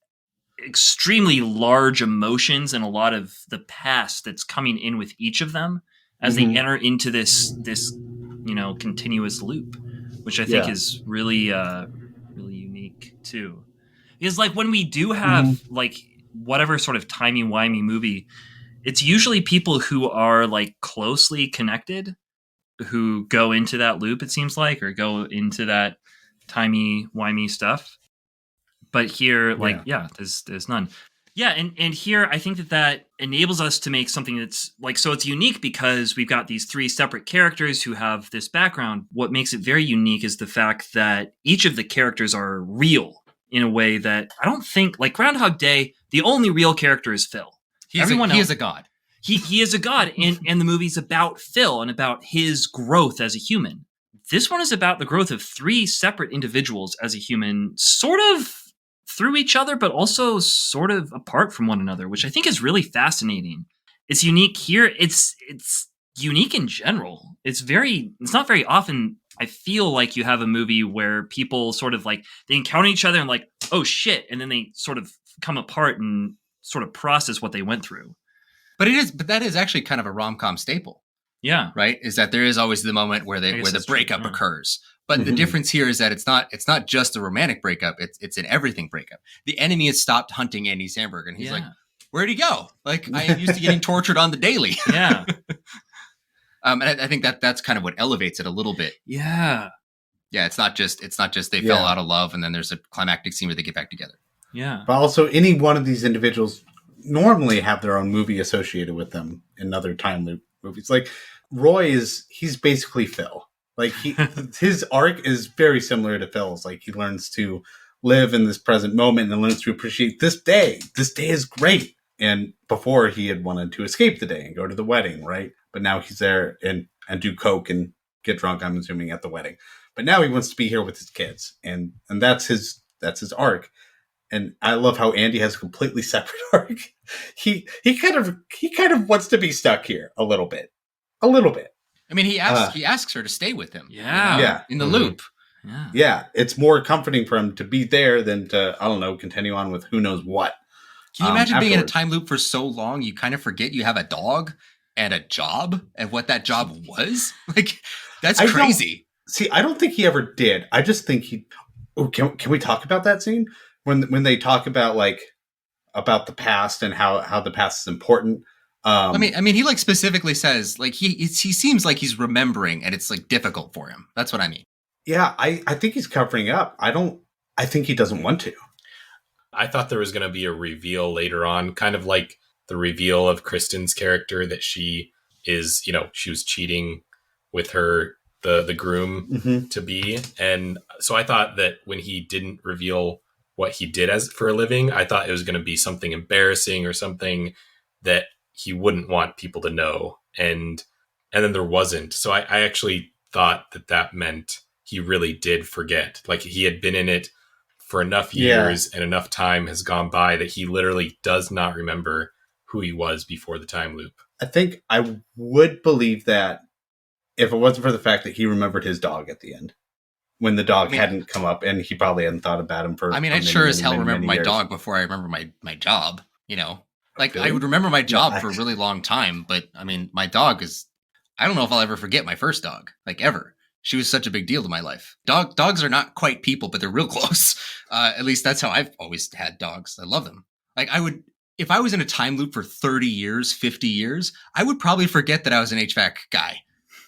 extremely large emotions and a lot of the past that's coming in with each of them as they enter into this continuous loop, which I think is really really unique too. Because, like, when we do have like whatever sort of timey-wimey movie, it's usually people who are like closely connected who go into that loop, it seems like, or go into that timey-wimey stuff. But here, there's none. Yeah, and here I think that enables us to make something that's like, so it's unique because we've got these 3 separate characters who have this background. What makes it very unique is the fact that each of the characters are real in a way that I don't think, like Groundhog Day, the only real character is Phil. He is a god. He is a god, and the movie's about Phil and about his growth as a human. This one is about the growth of 3 separate individuals as a human, sort of through each other, but also sort of apart from one another, which I think is really fascinating. It's unique here. It's unique in general. It's not very often I feel like you have a movie where people sort of like, they encounter each other and like, oh shit, and then they sort of come apart and sort of process what they went through. But that is actually kind of a rom-com staple. Yeah. Right? Is that there is always the moment where the breakup occurs. But the difference here is that it's not just a romantic breakup, it's an everything breakup. The enemy has stopped hunting Andy Samberg, and he's like, where'd he go? Like, I am used to getting tortured on the daily. Yeah. And I think that's kind of what elevates it a little bit. Yeah. Yeah, it's not just they fell out of love and then there's a climactic scene where they get back together. Yeah. But also, any one of these individuals normally have their own movie associated with them in other time loop movies. Like Roy he's basically Phil. Like his arc is very similar to Phil's. Like he learns to live in this present moment and learns to appreciate this day. This day is great. And before he had wanted to escape the day and go to the wedding, right? But now he's there and do coke and get drunk, I'm assuming, at the wedding. But now he wants to be here with his kids. And that's his arc. And I love how Andy has a completely separate arc. He kind of wants to be stuck here a little bit. A little bit. I mean, he asks her to stay with him. Yeah. Yeah. In the loop. Yeah. Yeah. It's more comforting for him to be there than to, I don't know, continue on with who knows what. Can you imagine being in a time loop for so long you kind of forget you have a dog and a job and what that job was? Like, that's crazy. I don't think he ever did. I just think he... Oh, can we talk about that scene? When they talk about about the past and how the past is important. I mean, he like specifically says like he seems like he's remembering and it's like difficult for him. That's what I mean. Yeah, I think he's covering up. I think he doesn't want to. I thought there was going to be a reveal later on, kind of like the reveal of Kristen's character that she is, she was cheating with the groom to be. And so I thought that when he didn't reveal what he did for a living, I thought it was going to be something embarrassing or something that he wouldn't want people to know. And then there wasn't. So I actually thought that meant he really did forget. Like he had been in it for enough years and enough time has gone by that he literally does not remember who he was before the time loop. I think I would believe that if it wasn't for the fact that he remembered his dog at the end. When the dog hadn't come up and he probably hadn't thought about him for... I'd sure as hell remember my dog before I remember my job, Like, really? I would remember my job for a really long time, but, I mean, my dog is... I don't know if I'll ever forget my first dog, like, ever. She was such a big deal to my life. Dogs are not quite people, but they're real close. At least that's how I've always had dogs. I love them. Like, if I was in a time loop for 30 years, 50 years, I would probably forget that I was an HVAC guy,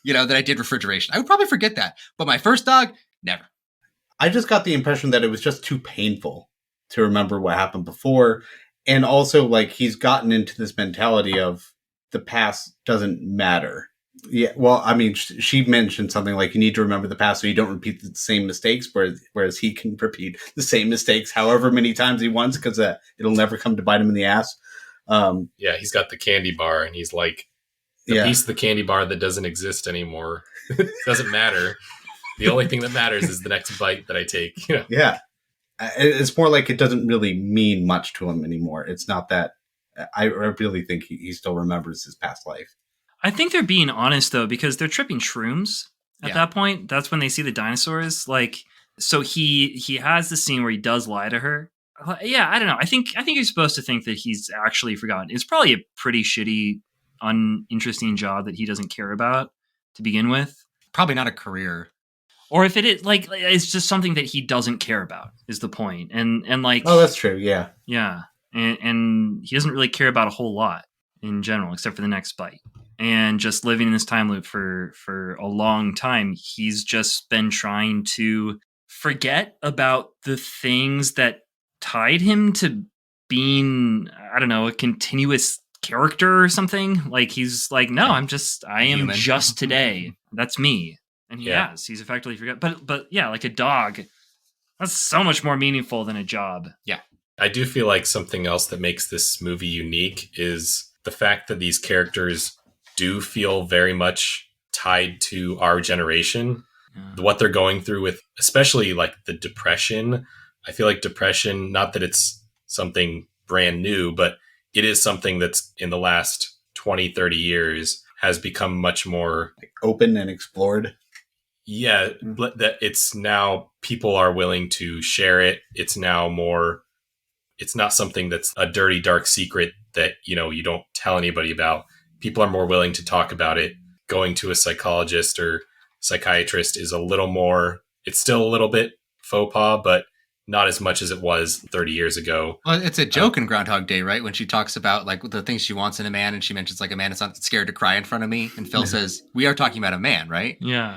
that I did refrigeration. I would probably forget that. But my first dog... Never. I just got the impression that it was just too painful to remember what happened before. And also, like, he's gotten into this mentality of the past doesn't matter. Yeah, well, I mean, she mentioned something like you need to remember the past so you don't repeat the same mistakes, whereas he can repeat the same mistakes however many times he wants because it'll never come to bite him in the ass. Yeah, he's got the candy bar, and he's like, the piece of the candy bar that doesn't exist anymore. Doesn't matter. The only thing that matters is the next bite that I take. Yeah. It's more like it doesn't really mean much to him anymore. It's not that... I really think he still remembers his past life. I think they're being honest, though, because they're tripping shrooms at that point. That's when they see the dinosaurs. Like, so he has the scene where he does lie to her. Yeah, I don't know. I think you're supposed to think that he's actually forgotten. It's probably a pretty shitty, uninteresting job that he doesn't care about to begin with. Probably not a career. Or if it is like, it's just something that he doesn't care about is the point. And like, oh, that's true. Yeah. Yeah. And he doesn't really care about a whole lot in general, except for the next bite. And just living in this time loop for a long time, he's just been trying to forget about the things that tied him to being, I don't know, a continuous character or something. Like he's like, no, I am Human. Just today. That's me. And he's effectively forgot. But yeah, like a dog, that's so much more meaningful than a job. Yeah. I do feel like something else that makes this movie unique is the fact that these characters do feel very much tied to our generation. Yeah. What they're going through with, especially like the depression. I feel like depression, not that it's something brand new, but it is something that's in the last 20, 30 years has become much more open and explored. Yeah, that it's now people are willing to share it. It's now more, it's not something that's a dirty, dark secret that, you don't tell anybody about. People are more willing to talk about it. Going to a psychologist or psychiatrist is a little more, it's still a little bit faux pas, but not as much as it was 30 years ago. Well, it's a joke in Groundhog Day, right? When she talks about like the things she wants in a man, and she mentions like a man is not scared to cry in front of me, and Phil says, "We are talking about a man, right?" Yeah.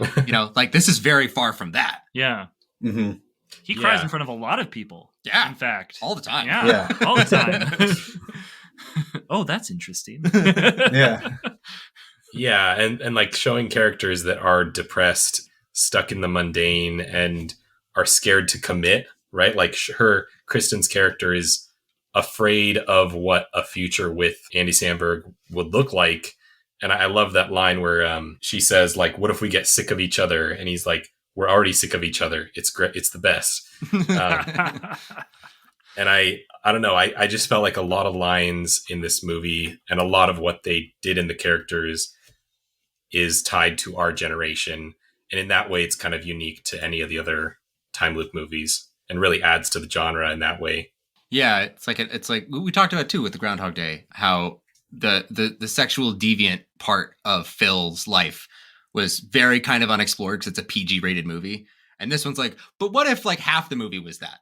Like this is very far from that. Yeah. Mm-hmm. He cries in front of a lot of people. Yeah. In fact. All the time. Yeah. All the time. Oh, that's interesting. Yeah. Yeah, and like showing characters that are depressed, stuck in the mundane, and are scared to commit, right? Like Kristen's character is afraid of what a future with Andy Samberg would look like. And I love that line where she says, like, what if we get sick of each other? And he's like, we're already sick of each other. It's great. It's the best. And I don't know. I just felt like a lot of lines in this movie and a lot of what they did in the characters is tied to our generation. And in that way, it's kind of unique to any of the other time loop movies and really adds to the genre in that way. Yeah, it's like we talked about too with the Groundhog Day, how the sexual deviant part of Phil's life was very kind of unexplored because it's a PG rated movie. And this one's like, but what if like half the movie was that?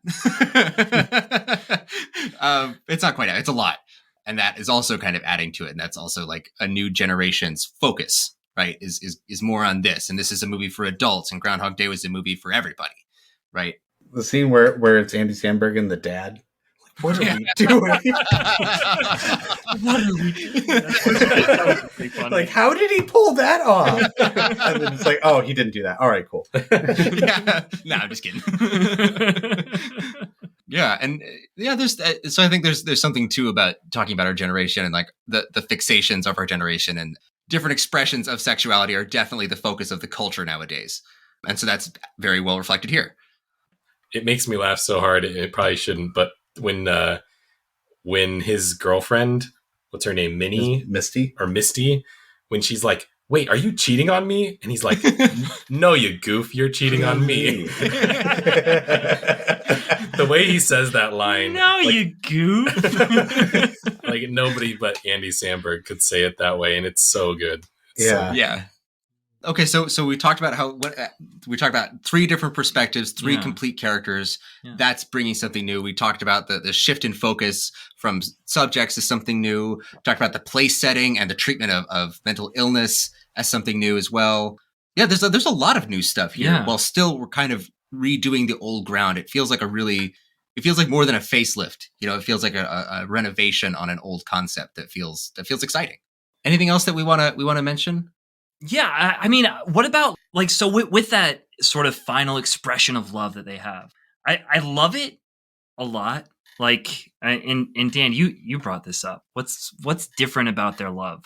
It's not quite that. It's a lot. And that is also kind of adding to it. And that's also like a new generation's focus, right? Is more on this. And this is a movie for adults, and Groundhog Day was a movie for everybody, right? The scene where it's Andy Samberg and the dad. What are we doing? What are we doing? Like, how did he pull that off? And then it's like, oh, he didn't do that. All right, cool. Yeah. No, I'm just kidding. Yeah, and so I think there's something too about talking about our generation and like the fixations of our generation, and different expressions of sexuality are definitely the focus of the culture nowadays. And so that's very well reflected here. It makes me laugh so hard. It probably shouldn't, but when his girlfriend, what's her name, Misty, when she's like, wait, are you cheating on me? And he's like, no, you goof, you're cheating on me. The way he says that line, no, like, you goof. Like nobody but Andy Samberg could say it that way, and it's so good. Yeah. Okay, so we talked about we talked about three different perspectives, three complete characters. Yeah. That's bringing something new. We talked about the shift in focus from subjects to something new. We talked about the place setting and the treatment of mental illness as something new as well. Yeah, there's a lot of new stuff here. While still we're kind of redoing the old ground. It feels like more than a facelift. It feels like a renovation on an old concept that feels exciting. Anything else that we want to mention? Yeah, I mean, what about like, so with that sort of final expression of love that they have, I love it a lot. Like, and Dan, you brought this up. What's different about their love?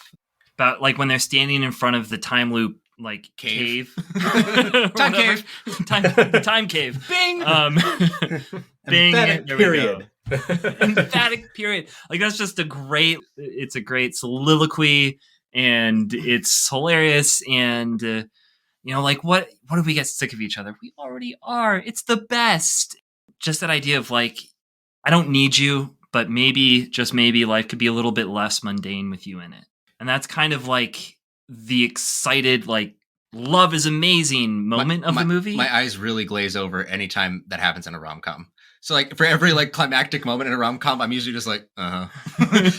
About like when they're standing in front of the time loop, like cave, time cave, the time cave, Bing, Bing, emphatic period. Emphatic period. Like that's just it's a great soliloquy. And it's hilarious, and like what if we get sick of each other? We already are. It's the best. Just that idea of like, I don't need you, but maybe, just maybe, life could be a little bit less mundane with you in it. And that's kind of like the excited, like, love is amazing moment of the movie. My eyes really glaze over anytime that happens in a rom-com. So like for every like climactic moment in a rom-com, I'm usually just like,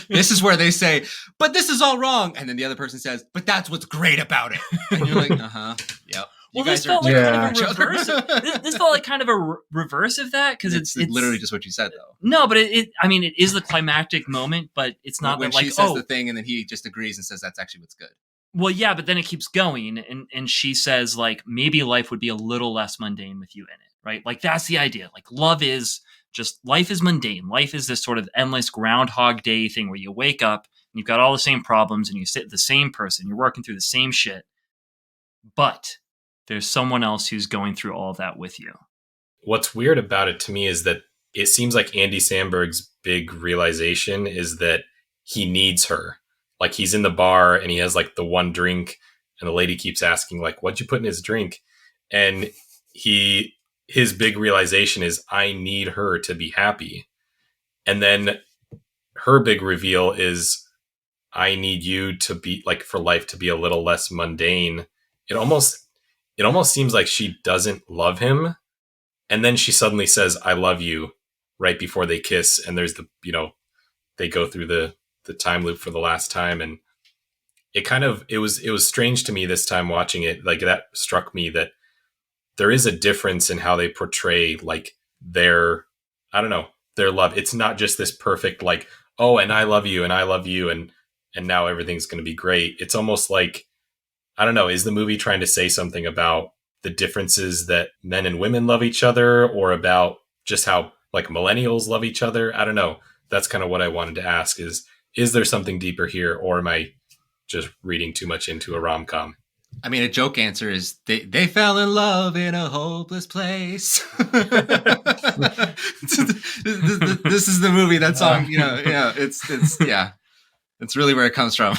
This is where they say, but this is all wrong. And then the other person says, but that's what's great about it. And you're like, yep. Well, this felt like kind of a reverse. This felt like kind of a reverse of that, because it's literally just what you said, though. No, but it is the climactic moment, but it's not when that, like, she says the thing and then he just agrees and says that's actually what's good. Well, yeah, but then it keeps going, and she says, like, maybe life would be a little less mundane with you in it, right? Like, that's the idea. Like, life is mundane. Life is this sort of endless Groundhog Day thing where you wake up and you've got all the same problems and you sit with the same person, you're working through the same shit, but there's someone else who's going through all of that with you. What's weird about it to me is that it seems like Andy Samberg's big realization is that he needs her. Like, he's in the bar and he has like the one drink and the lady keeps asking, like, what'd you put in his drink? And his big realization is, I need her to be happy. And then her big reveal is, I need you to be, like, for life to be a little less mundane. It almost seems like she doesn't love him, And then she suddenly says, I love you right before they kiss. And there's they go through the time loop for the last time. And it was strange to me this time watching it. Like that struck me that there is a difference in how they portray like their love. It's not just this perfect, like, oh, and I love you and now everything's going to be great. It's almost like, I don't know, is the movie trying to say something about the differences that men and women love each other, or about just how like millennials love each other? I don't know. That's kind of what I wanted to ask is there something deeper here, or am I just reading too much into a rom-com? I mean, a joke answer is they fell in love in a hopeless place. This is the movie. That song, it's really where it comes from.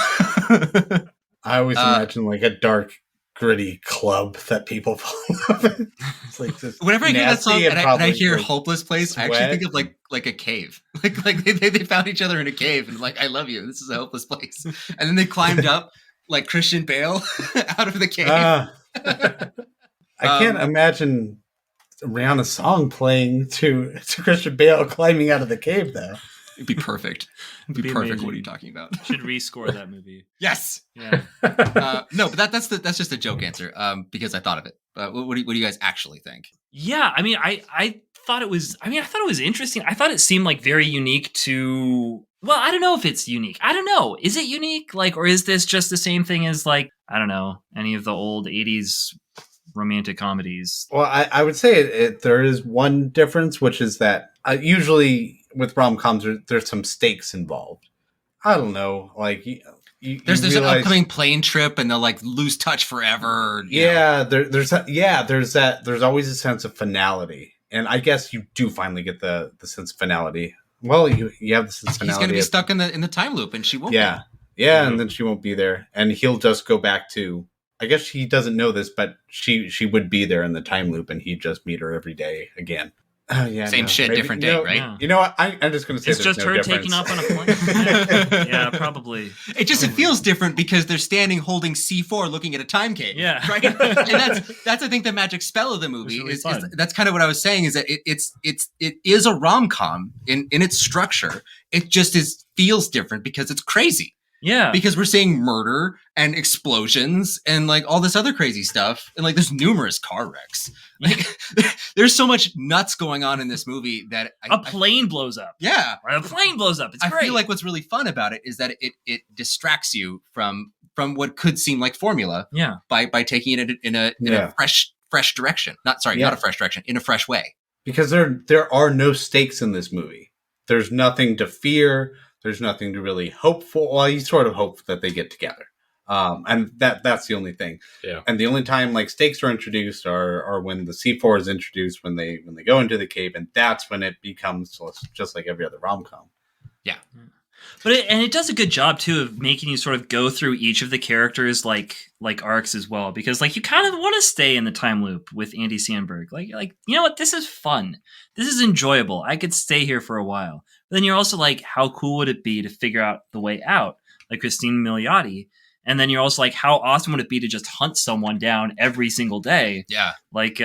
I always imagine like a dark, gritty club that people fall in love in. It's like this. Whenever I hear that song and I hear like "hopeless place," sweat. I actually think of like a cave. Like they found each other in a cave and like, I love you. This is a hopeless place. And then they climbed up like Christian Bale out of the cave. I can't imagine Rihanna's song playing to Christian Bale climbing out of the cave, though. It'd be perfect. It'd be perfect. Amazing. What are you talking about? Should rescore that movie. Yes. Yeah. No, but that's just a joke answer. Because I thought of it. What do you guys actually think? Yeah, I mean, I thought it was. I thought it was interesting. I thought it seemed like very unique to. Well, I don't know if it's unique. I don't know. Is it unique? Like, or is this just the same thing as like, I don't know, any of the old 80s romantic comedies? Well, I would say there is one difference, which is that usually with rom-coms, there's some stakes involved. I don't know. Like, there's an upcoming plane trip and they'll like lose touch forever. There's that. There's always a sense of finality. And I guess you do finally get the sense of finality. Well, you have the sense of finality. He's going to be stuck in the time loop and she won't be. Yeah, mm-hmm. And then she won't be there. And he'll just go back to, I guess he doesn't know this, but she would be there in the time loop and he'd just meet her every day again. Oh, yeah, same shit, maybe, different day, right? Yeah. You know what? I'm just going to say it's just her difference. taking off on a plane. Yeah, probably. It feels different because they're standing holding C4 looking at a time cave. Yeah. Right? And that's I think the magic spell of the movie. Really is that's kind of what I was saying, is that it is a rom-com in its structure. It just feels different because it's crazy. Yeah. Because we're seeing murder and explosions and like all this other crazy stuff. And like there's numerous car wrecks. Like there's so much nuts going on in this movie that a plane blows up. Yeah. Or a plane blows up. It's great. I feel like what's really fun about it is that it distracts you from what could seem like formula. Yeah. By taking it in a fresh direction. Not a fresh direction, in a fresh way. Because there are no stakes in this movie. There's nothing to fear. There's nothing to really hope for. Well, you sort of hope that they get together. And that's the only thing. Yeah. And the only time like stakes are introduced are when the C4 is introduced, when they go into the cave, and that's when it becomes just like every other rom-com. Yeah. But it does a good job too of making you sort of go through each of the characters like arcs as well, because like you kind of want to stay in the time loop with Andy Samberg. Like you know what, this is fun. This is enjoyable. I could stay here for a while. But then you're also like, how cool would it be to figure out the way out, like Christine Milioti? And then you're also like, how awesome would it be to just hunt someone down every single day? Yeah, like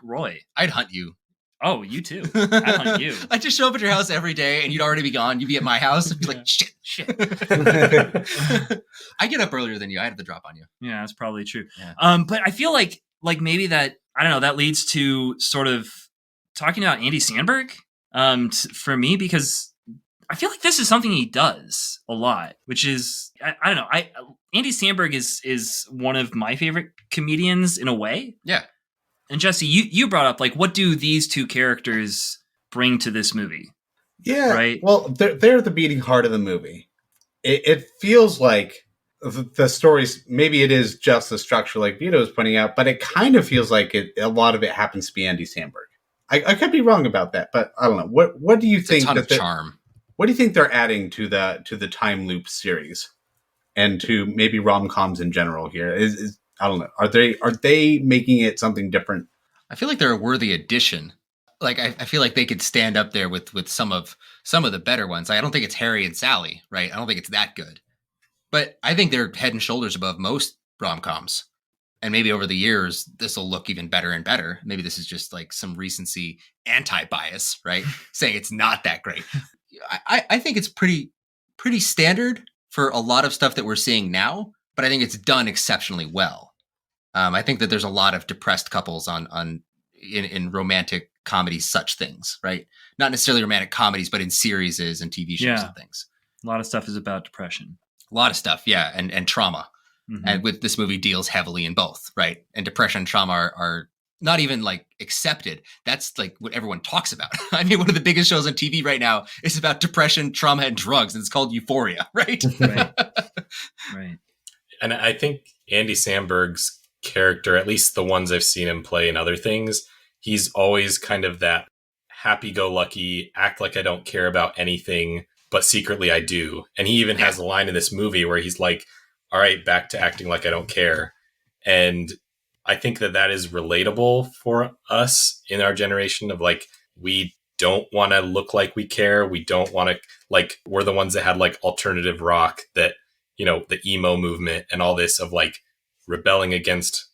Roy. I'd hunt you. Oh, you too. I'd hunt you. I'd just show up at your house every day and you'd already be gone. You'd be at my house and be like, shit. I get up earlier than you. I have the drop on you. Yeah, that's probably true. Yeah. But I feel like maybe that, I don't know, that leads to sort of talking about Andy Samberg for me, because I feel like this is something he does a lot, which is, I don't know. Andy Samberg is one of my favorite comedians in a way. Yeah. And Jesse, you brought up, like, what do these two characters bring to this movie? Yeah. Right. Well, they're the beating heart of the movie. It feels like the stories, maybe it is just the structure like Vito is pointing out, but it kind of feels like a lot of it happens to be Andy Samberg. I could be wrong about that, but I don't know. What do you think? A ton of charm. What do you think they're adding to the time loop series, and to maybe rom-coms in general here? Is I don't know. Are they making it something different? I feel like they're a worthy addition. Like I feel like they could stand up there with some of the better ones. I don't think it's Harry and Sally, right? I don't think it's that good, but I think they're head and shoulders above most rom-coms. And maybe over the years, this will look even better and better. Maybe this is just like some recency anti-bias, right? Saying it's not that great. I think it's pretty standard for a lot of stuff that we're seeing now, but I think it's done exceptionally well. I think that there's a lot of depressed couples in romantic comedies, such things, right? Not necessarily romantic comedies, but in series and TV shows and things. A lot of stuff is about depression. A lot of stuff, yeah, and trauma. Mm-hmm. And with this movie deals heavily in both, right? And depression and trauma are not even like accepted. That's like what everyone talks about. I mean, one of the biggest shows on TV right now is about depression, trauma, and drugs, and it's called Euphoria, right? Right. Right. And I think Andy Samberg's character, at least the ones I've seen him play in other things, he's always kind of that happy-go-lucky, act like I don't care about anything, but secretly I do. And he even has a line in this movie where he's like, all right, back to acting like I don't care. And I think that is relatable for us in our generation of like, we don't want to look like we care. We don't want to, like, we're the ones that had like alternative rock that, you know, the emo movement and all this of like rebelling against,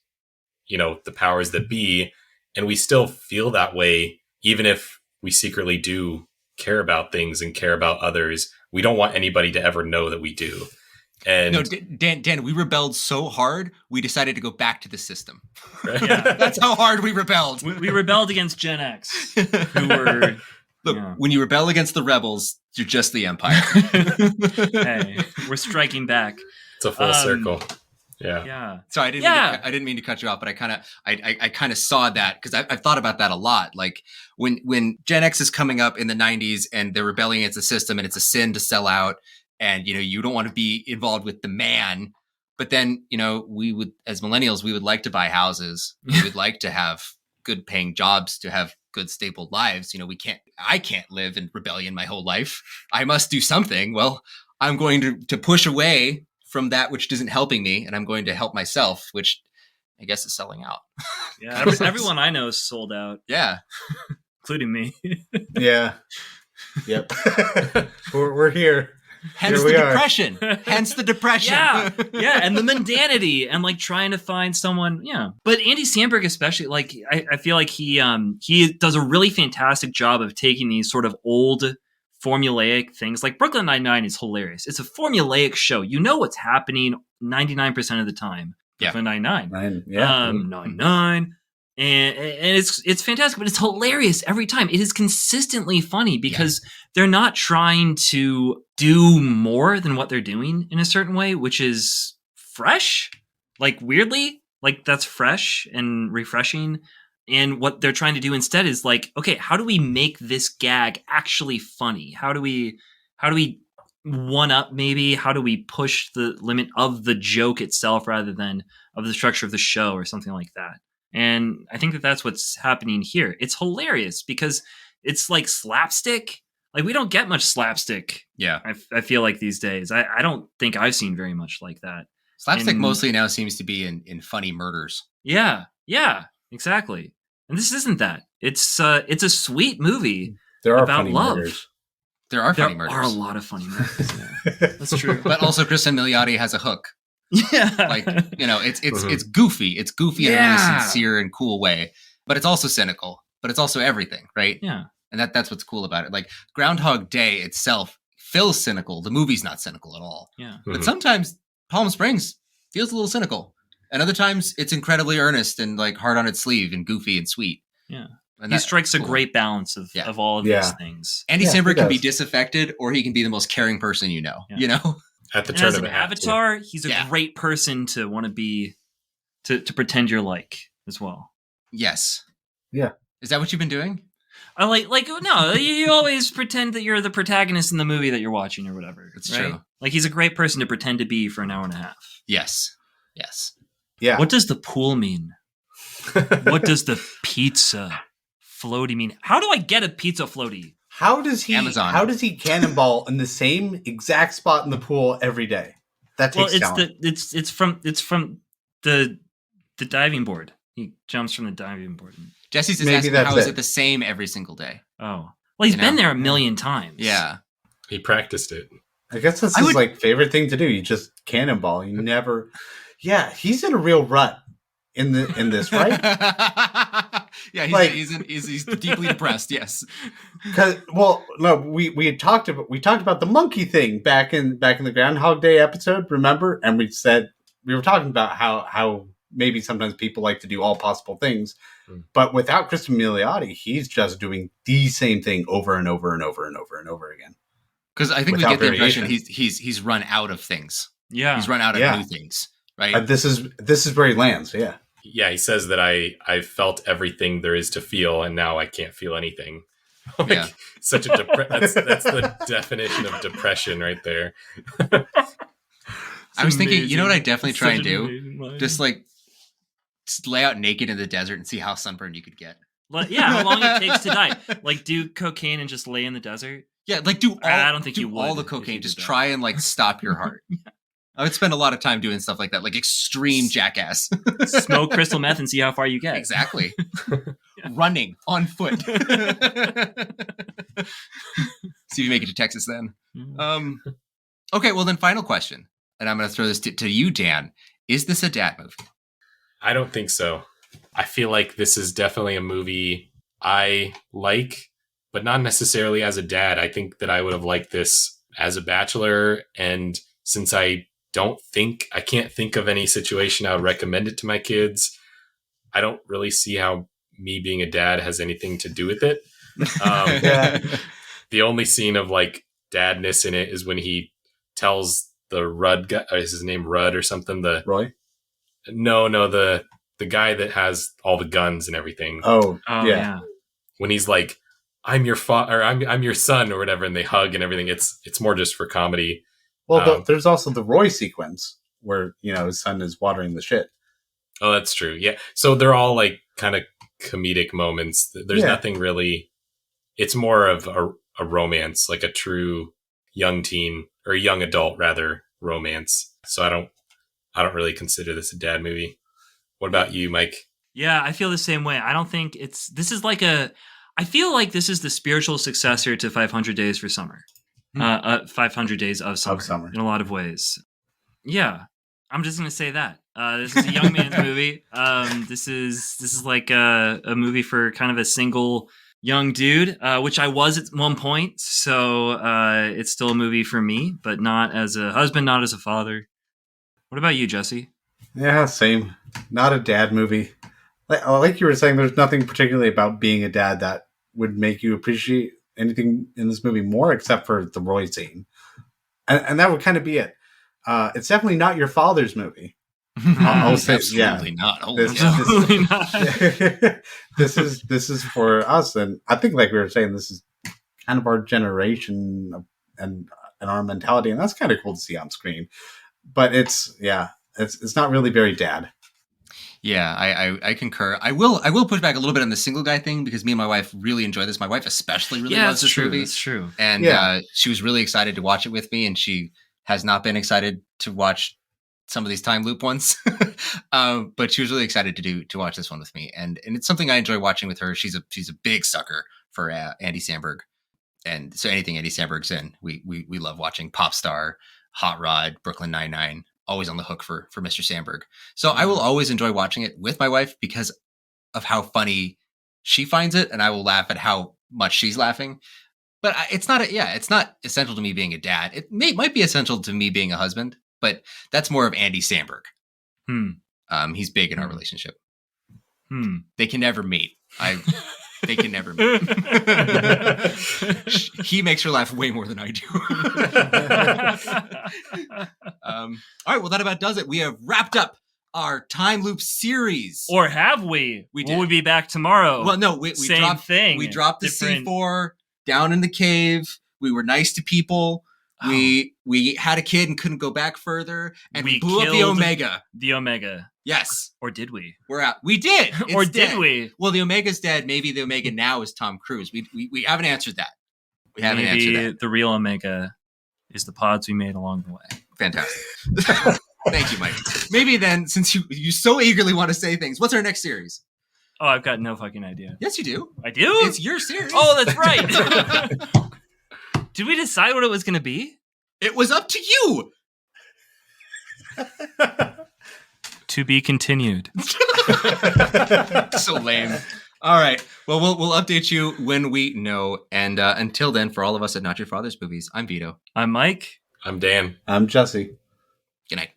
you know, the powers that be. And we still feel that way, even if we secretly do care about things and care about others. We don't want anybody to ever know that we do. And no, Dan, we rebelled so hard, we decided to go back to the system. Right? Yeah. That's how hard we rebelled. We rebelled against Gen X, who were... Look, when you rebel against the rebels, you're just the Empire. Hey, we're striking back. It's a full circle. Yeah. Yeah. So I didn't mean to cut you off, but I kind of saw that because I've thought about that a lot. Like when Gen X is coming up in the 90s and they're rebelling against the system and it's a sin to sell out and, you know, you don't want to be involved with the man. But then, you know, we would, as millennials, we would like to buy houses. We would like to have good paying jobs, to have good stable lives. You know, I can't live in rebellion my whole life. I must do something. Well, I'm going to push away from that which isn't helping me, and I'm going to help myself, which I guess is selling out. Yeah, everyone I know is sold out. Yeah, including me. Yeah. Yep. we're here. Hence the depression. Hence the depression. Yeah, and the mundanity, and like trying to find someone. Yeah, but Andy Samberg especially, like I feel like he does a really fantastic job of taking these sort of old formulaic things. Like Brooklyn Nine-Nine is hilarious. It's a formulaic show. You know what's happening 99% of the time. Yeah. Brooklyn Nine-Nine. Nine. And it's fantastic, but it's hilarious every time. It is consistently funny because they're not trying to do more than what they're doing in a certain way, which is fresh, like weirdly, like that's fresh and refreshing. And what they're trying to do instead is like, okay, how do we make this gag actually funny? How do we one up maybe? How do we push the limit of the joke itself rather than of the structure of the show or something like that? And I think that that's what's happening here. It's hilarious because it's like slapstick. Like we don't get much slapstick. Yeah. I feel like these days. I don't think I've seen very much like that. Slapstick mostly now seems to be in funny murders. Yeah. Yeah, exactly. And this isn't that. It's a sweet movie there are about funny love. Murders. There are funny murders. There are a lot of funny murders. Yeah. That's true. But also Kristen Milioti has a hook. Yeah. Like, you know, it's goofy. It's goofy in a really sincere and cool way. But it's also cynical. But it's also everything, right? Yeah. And that's what's cool about it. Like Groundhog Day itself feels cynical. The movie's not cynical at all. Yeah. But sometimes Palm Springs feels a little cynical. And other times it's incredibly earnest and like hard on its sleeve and goofy and sweet. Yeah. And he strikes a great balance of all of these things. Andy Samberg can be disaffected or he can be the most caring person you know. You know? At the and turn as of an a hat, avatar, he's a great person to want to be to pretend you're like as well. Yes. Yeah. Is that what you've been doing? I like no, you always pretend that you're the protagonist in the movie that you're watching or whatever. It's right? true. Like he's a great person to pretend to be for an hour and a half. Yes. Yes. Yeah. What does the pool mean? What does the pizza floaty mean? How do I get a pizza floaty? How does he Amazon. How does he cannonball in the same exact spot in the pool every day? That takes talent. It's from the diving board. He jumps from the diving board. Jesse's just asking how is it the same every single day? Oh. Well, he's been there a million times. Yeah. He practiced it. I guess that's his favorite thing to do. You just cannonball. You never. Yeah, he's in a real rut. in this, right? Yeah, Like- he's deeply depressed. Yes. No, we had talked about the monkey thing back in the Groundhog Day episode, remember? And we said we were talking about how maybe sometimes people like to do all possible things, but without Kristen Milioti, he's just doing the same thing over and over and over and over and over again. Because I think we Without get the impression variation. he's run out of things. Yeah. He's run out of Yeah. new things, right? This is where he lands. Yeah. Yeah, he says that I felt everything there is to feel, and now I can't feel anything. Like, Yeah. such a that's the definition of depression right there. I was thinking, you know what I definitely try and do? Just lay out naked in the desert and see how sunburned you could get. Yeah, how long it takes to die. Like, do cocaine and just lay in the desert. Yeah, like do all. I don't think you would all the if you cocaine. did Just that. try and stop your heart. I would spend a lot of time doing stuff like that, like extreme jackass. Smoke crystal meth and see how far you get. Exactly. Running on foot. See if you make it to Texas then. Okay, well then, final question, and I'm going to throw this to you, Dan. Is this a dad movie? I don't think so. I feel like this is definitely a movie I like, but not necessarily as a dad. I think that I would have liked this as a bachelor, and since I can't think of any situation I would recommend it to my kids, I don't really see how me being a dad has anything to do with it. Yeah. The only scene of dadness in it is when he tells the Rudd guy, is his name Rudd or something? Roy? No, the guy that has all the guns and everything. Oh, Oh, yeah. yeah. When he's like, I'm your father, or I'm your son, or whatever, and they hug and everything. It's more just for comedy. Well, there's also the Roy sequence where, his son is watering the shit. Oh, that's true. Yeah. So they're all kind of comedic moments. There's nothing really. It's more of a romance, like a true young teen or a young adult rather romance. So I don't really consider this a dad movie. What about you, Mike? Yeah, I feel the same way. I don't think I feel like this is the spiritual successor to 500 Days for Summer. 500 Days of Summer. In a lot of ways. Yeah, I'm just going to say that. This is a young man's movie. This is like a movie for kind of a single young dude, which I was at one point. So it's still a movie for me, but not as a husband, not as a father. What about you, Jesse? Yeah, same. Not a dad movie. Like you were saying, there's nothing particularly about being a dad that would make you appreciate anything in this movie more, except for the Roy scene. And that would kind of be it. It's definitely not your father's movie. I'll say, Absolutely not. Holy This- cow. Absolutely not. this is for us, and I think, like we were saying, this is kind of our generation and our mentality, and that's kind of cool to see on screen. But it's not really very dad. Yeah, I concur. I will push back a little bit on the single guy thing because me and my wife really enjoy this. My wife especially really loves this movie. That's true. And she was really excited to watch it with me, and she has not been excited to watch some of these time loop ones. But she was really excited to watch this one with me, and it's something I enjoy watching with her. She's a big sucker for Andy Samberg, and so anything Andy Samberg's in, we love watching. Pop Star, Hot Rod, Brooklyn Nine-Nine. Always on the hook for Mr. Samberg. So I will always enjoy watching it with my wife because of how funny she finds it, and I will laugh at how much she's laughing. But it's not essential to me being a dad. It might be essential to me being a husband, but that's more of Andy Samberg. He's big in our relationship. They can never meet. They can never meet. He makes her laugh way more than I do. All right, well, that about does it. We have wrapped up our time loop series. Or have we? We did. Will we be back tomorrow? Well, no, we Same dropped thing. We dropped the Different- C4 down in the cave. We were nice to people. Oh. We had a kid and couldn't go back further, and we We blew up the killed- Omega. The Omega. Yes, Or did we? we're out. We did. It's Or did dead. we? Well, the Omega's dead. Maybe the Omega now is Tom Cruise. We haven't answered that. We haven't answered Maybe that. the real Omega is the pods we made along the way. Fantastic. Thank you, Mike. Maybe then, since you so eagerly want to say things, what's our next series? Oh, I've got no fucking idea. Yes, you do. I do? It's your series. Oh, that's right. Did we decide what it was going to be? It was up to you. To be continued. So lame. All right. Well, we'll update you when we know. And until then, for all of us at Not Your Father's Movies, I'm Vito. I'm Mike. I'm Dan. I'm Jesse. Good night.